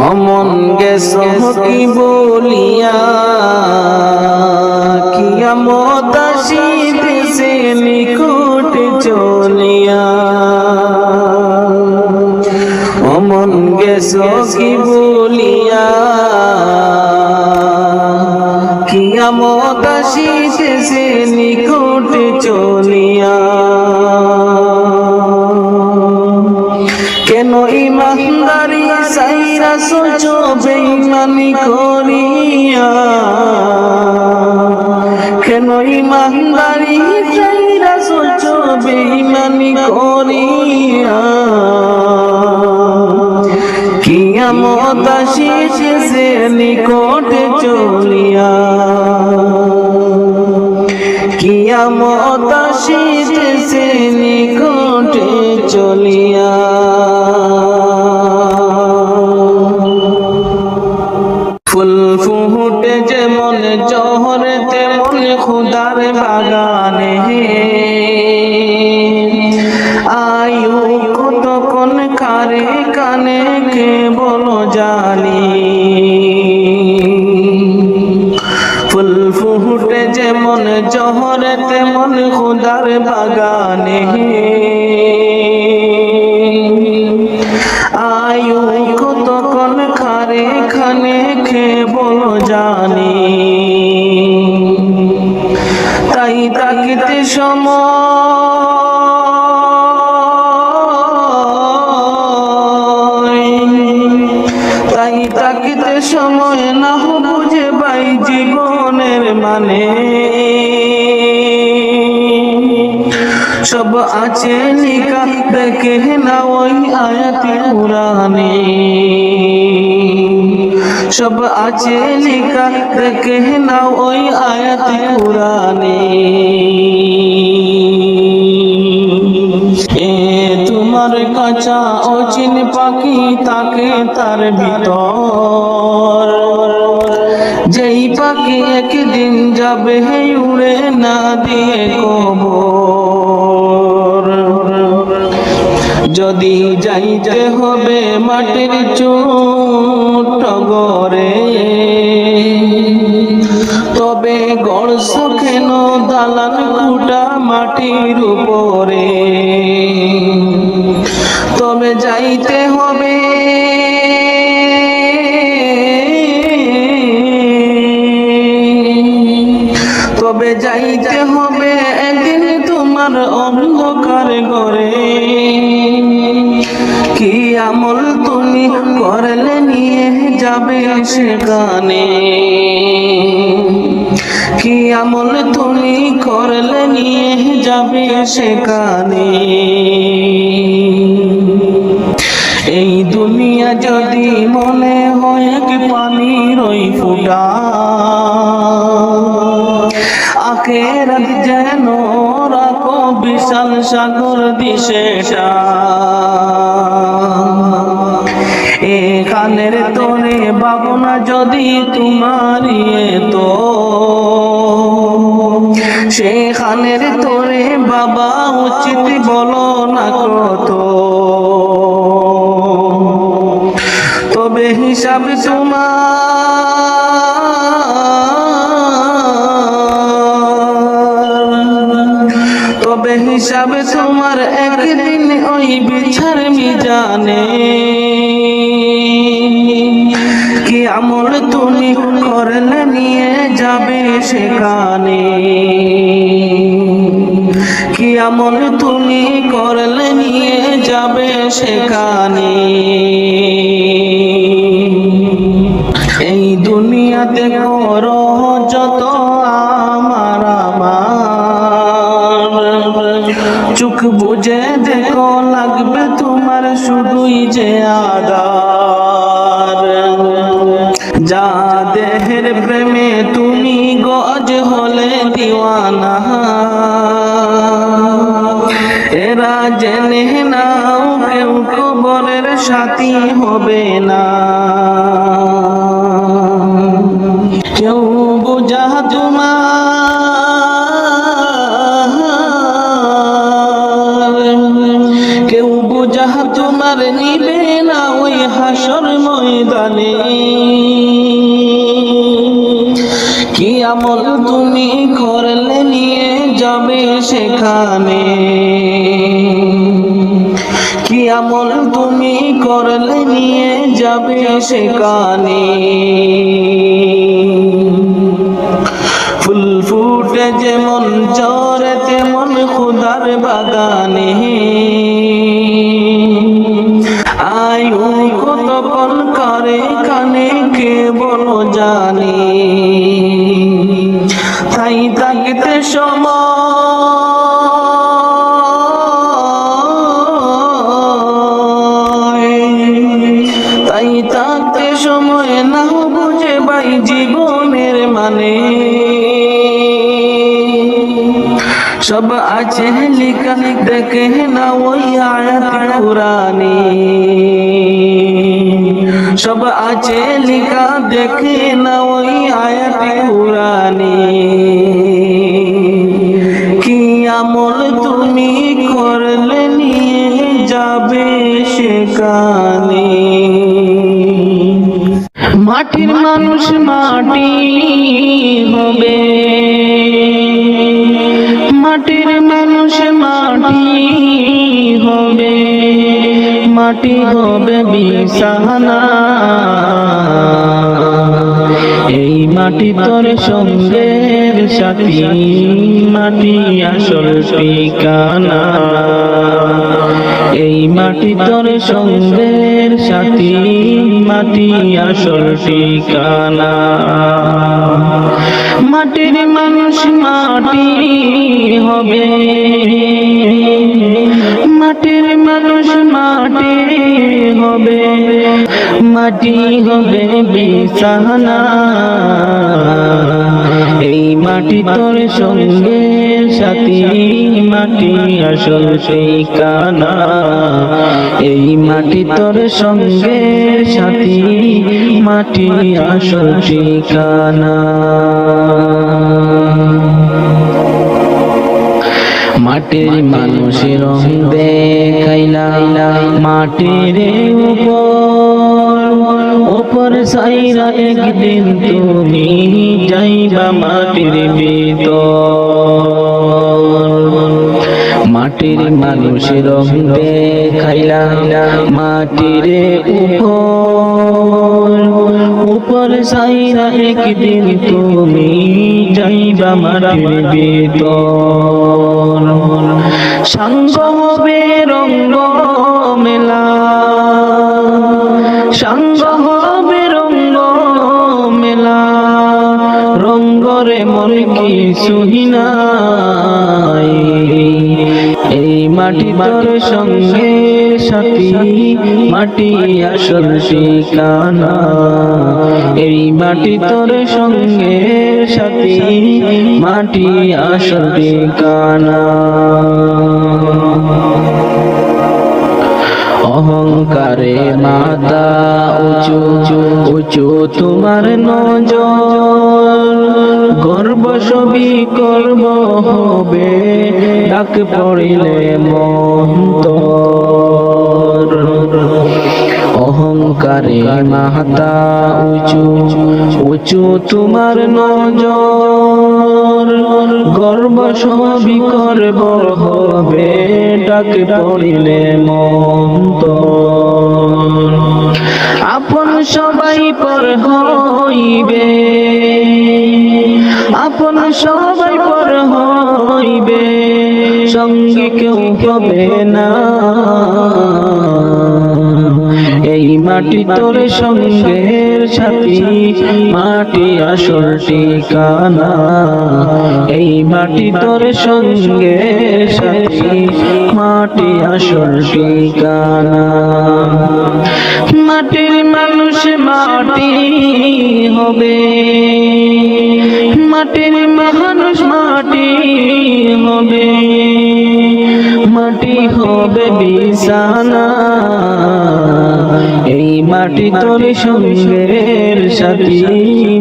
অমন গেছো কি বলিয়া কিয়ামত আসিতেছে নিকটে চলিয়া অমন গেছো কি বলিয়া কিয়ামত আসিতেছে নিকটে চলিয়া কেন ইমানদার বেঈমানি করিয়া, কেন ইমানদারি চাইরা চলছো বেঈমানি করিয়া। কিয়ামত আসিতেছে নিকটে চলিয়া, কিয়ামত আসিতেছে নিকটে চলিয়া। ফুল ফুটে যেমন জহর তেমন খুদার বাগানে, আয়ু কতক্ষণ কারে কানে কে বলো জানি। ফুল ফুটে যেমন জহর তেমন খুদার বাগানে, আয়ু কতক্ষণ কারে খানে কে বলো জানি। তাই তাকিতে সময়, তাই তাকিতে সময় না বুঝে পাই জীবনের মানে। সব আছে লিখা দেখে না ওই আয়াতে কুরআনে, সব আছে লিখা দেখে না ওই আয়াতে কুরআনে। এ তোমার কাঁচা অচিন পাখি তাকে তার ভিতর, যেই পাখি একদিন যাবে উড়ে না দিয়ে কবর। যদি যাইতে হবে মাটির ছোট ঘরে, তবে গড়ছ কেন দালান কুটা মাটির উপরে। তবে যাইতে হবে, তবে যাইতে হবে একদিন তোমার অন্ধকার ঘরে। কি আমল তুমি করলে নিয়ে যাবে সেখানে, কি আমল তুমি করলে নিয়ে যাবে সেখানে। এই দুনিয়া যদি মনে হয় কি পানির ওই ফুটা, আখেরাত যেন রাখো বিশাল সাগর দিশেটা। এখানের তোরে ভাবনা যদি তোমারই তো, সেখানের তোরে বাবা উচিত বলো না কত। তবে হিসাব তবে হিসাব তোমার একদিন ওই বিচার মিজানে। কি আমল তুমি করলে নিয়ে যাবে সেখানে, কি আমল তুমি করলে নিয়ে যাবে সেখানে। এই দুনিয়াতে করো যত আমার আমার, চোখ বুঝে দেখো লাগবে তোমার শুধুই যে আদার। যা দেহের প্রেমে তুমি গজ হলে দিওয়ানা, এরা জেনে নাও কেউ কবরের সাথী হবে না। কেউ বুঝা তোমার, কেউ বুঝা তোমার নিবে না ওই হাসর ময়দানে। কি আমল তুমি করলে নিয়ে যাবে সেখানে, কি আমল তুমি করলে নিয়ে যাবে সেখানে। ফুল ফুটে যেমন ঝরে তেমন খুদার বাগানে, আয়ু কতক্ষণ করে কানে সব আছে লিখা দেখে না ওই আয়াত কুরআনে সব আছে লিখা দেখে না ওই আয়াত কুরআনে কি আমল তুমি করলে নিয়ে যাবে সেখানে মাটির মানুষ মাটি হবে মাটির মানুষ মাটি হবে মাটি হবে বিছানা এই মাটি তোর সঙ্গের সাথী মাটি আসল ঠিকানা এই মাটি তোর সঙ্গের সাথী মাটি আসল ঠিকানা মাটির মানুষ মাটি হবে মাটির মানুষ মাটি হবে মাটি হবে বিছানা এই মাটি তোর সঙ্গের সাথী মাটি আসল ঠিকানা এই মাটি তোর সঙ্গের সাথী মাটি আসল ঠিকানা মাটির মানুষের রং দেখাইলা মাটির উপর সাইরা একদিন তুমি যাইবা মাটির ভিতর মাটির মানুষের রং দেখাইলা মাটির উপর সাইরা একদিন তুমি যাইবা মাটির ভিতর সঙ্গ হবে রঙ্গ মেলা সঙ্গ হবে রঙ্গ মেলা রঙ্গরে মন কিছু নাই এই মাটি তোর সঙ্গে সাথী মাটি আসল ঠিকানা এই মাটি তোর সঙ্গে সাথী মাটি আসল ঠিকানা অহংকারে মাথা উঁচু উঁচু তোমার নজর গর্ব সবই করব হবে ডাক পড়িলে মন্তর অহংকারে মাথা উঁচু উঁচু তোমার নজর গর্ব সবই করব হবে ডাক পড়িলে মন্তর আপন সবাই পর হইবে আপন সবাই পর হইবে সঙ্গে কেউ হবে না এই মাটি তোর সঙ্গের সাথী মাটি আসল ঠিকানা এই মাটি তোর সঙ্গের সাথী মাটি আসল ঠিকানা মাটির মানুষ মাটি হবে মাটির মানুষ মাটি হবে মাটি হবে বিছানা এই মাটি তোর সঙ্গের সাথী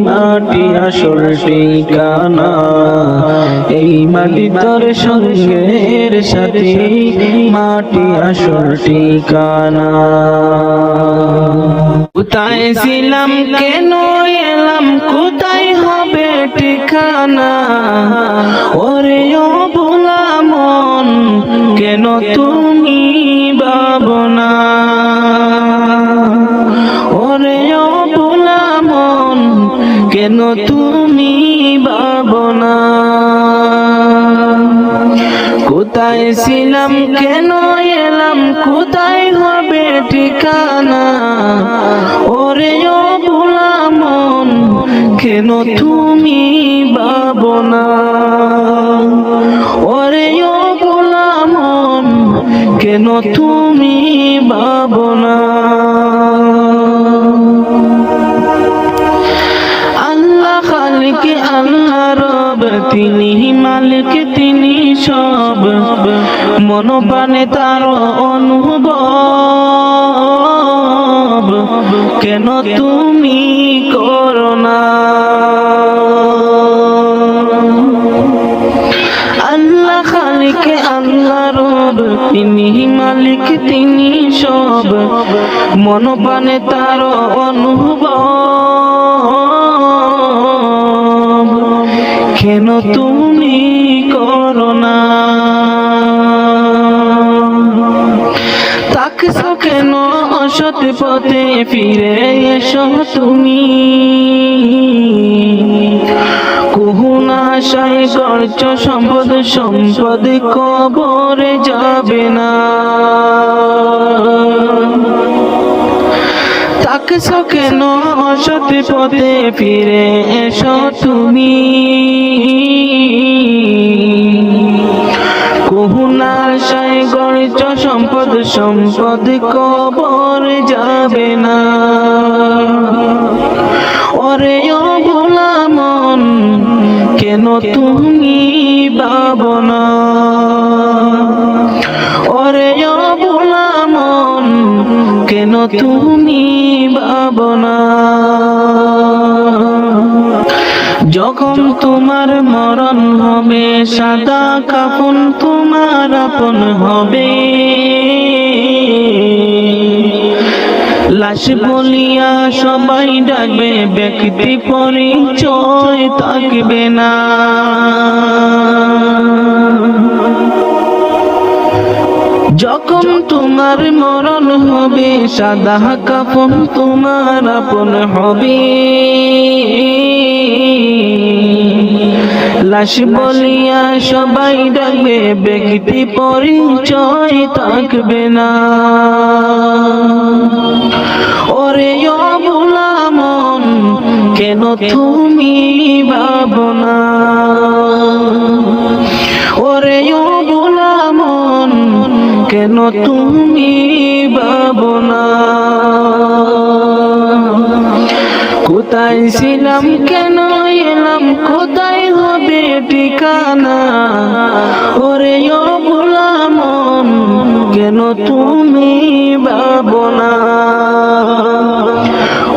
মাটি আসল ঠিকানা এই মাটি তোর সঙ্গের সাথী মাটি আসল ঠিকানা কোথায় ছিলাম কেন এলাম কোথায় হবে ঠিকানা ওরে ও ভোলা মন কেন তুমি ভাবনা ওরে ও ভোলা মন কেন তুমি ভাবনা কোথায় ছিলাম কেন এলাম কোথায় হবে ঠিকানা ওরে ও ভোলা মন কেন তুমি ভাবনা ওরে ও ভোলা মন কেন তুমি ভাবনা আল্লাহ খালিক আল্লাহ রব তিনি মালিক তিনি সব মনোবানে তার অনুভব কেন তুমি করো না আল্লাহ খালিক আল্লাহ রব তিনি মালিক তিনি সব মনোবানে তার অনুভব কেন তুমি করো না তাকছো কেন অসৎ পথে ফিরে এসো তুমি কুহুনাশায় গর্জ সম্পদ সম্পদ কবরে যাবে না তাকছো কেন অসৎ পথে ফিরে এসো তুমি কুহুনাশায় গর্জ সম্পদ সম্পদ কবরে যাবে না ওরে ও ভোলা মন কেন তুমি ভাবনা ওরে ও ভোলা মন কেন তুমি ভাবনা যখন তোমার মরণ হবে সাদা কাফন তোমার আপন হবে লাশ বলিয়া সবাই ডাকবে ব্যক্তি পরিচয় থাকবে না যখন তোমার মরণ হবে সাদা কাফন তোমার আপন হবে লাশ বলিয়া সবাই ডাকবে ব্যক্তি পরিচয় থাকবে না ওরে ও ভোলা মন কেন তুমি ভাবনা ওরে ও ভোলা মন কেন তুমি ভাবনা কোথায় ছিলাম কেন এলাম কোথায় হবে ঠিকানা ওরে ও ভোলা মন কেন তুমি ভাবনা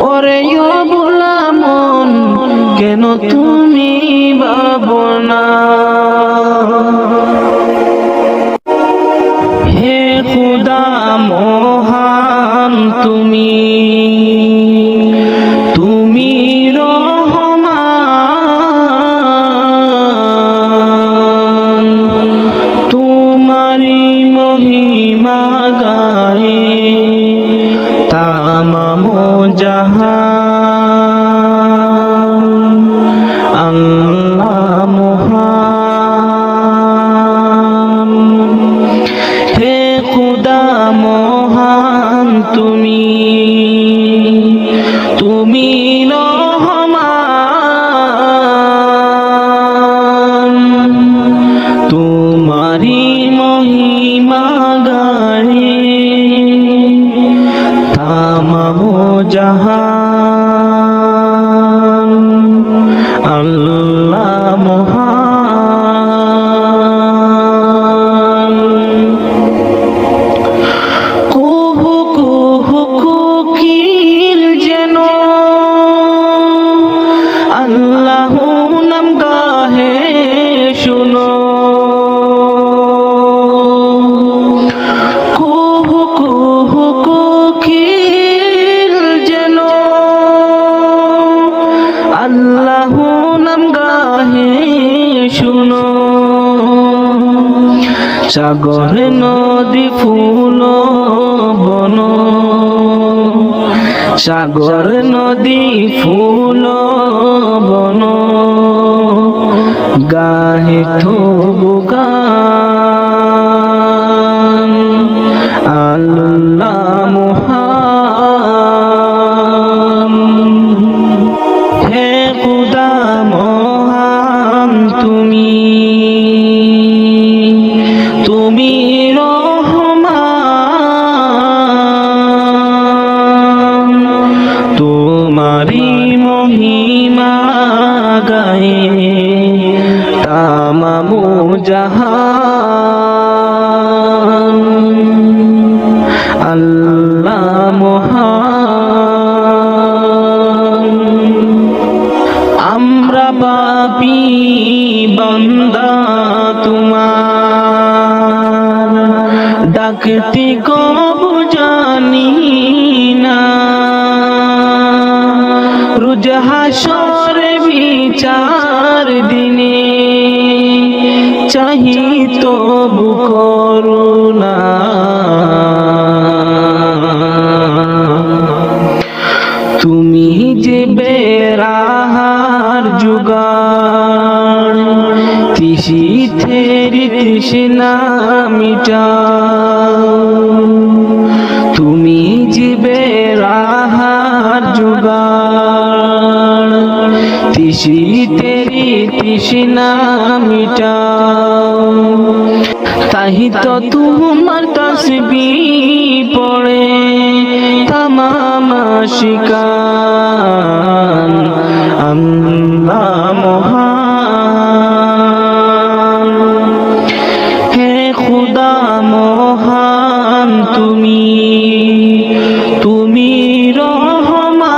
ওরে ও ভোলা মন কেন তুমি ভাবনা হে খুদা মহান তুমি তুমি রহমান তোমারি মহিমা গায়ে তামাম জাহান আল্লাহ মহান হে খুদা মহান তুমি তুমি রহমান তোমারি মহিমা গায়ে তামাম জাহান আল্লাহ মহান কুহু কুহু কোকিল যেন আল্লাহ নাম গাহে শুনো কুহু কুহু কোকিল যেন আল্লাহ নাম গাহে শুনো সাগর নদী ফুল বন সাগর নদী ফুল বন গাহে থবু গান আল্লাহ মহান হে খুদা মহান তুমি তুমি রহমান তোমারি মহিমা গায়ে জাহান আল্লাহ মহান। আমরা পাপী বান্দা তোমার, ডাকতে কবু জানি না, রোজ হাসর বিচার দিনে চাহি তবু করুণা। তুমি যে বেরাহার জুগান, তিসিথের তৃষ্ণা মিটাও। তুমি যে বেরাহার জুগান, তিসিথের তৃষ্ণা মিটাও। তাহি তো তোমার তাসবিহ পড়ে তামাম আশিকান আল্লাহ মহান। হে খুদা মহান তুমি, তুমি রহমান,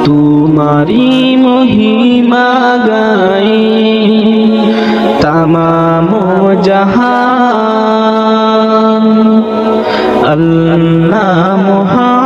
তোমারি মহিমা গাই তামাম জাহান আল্লাহ মহান।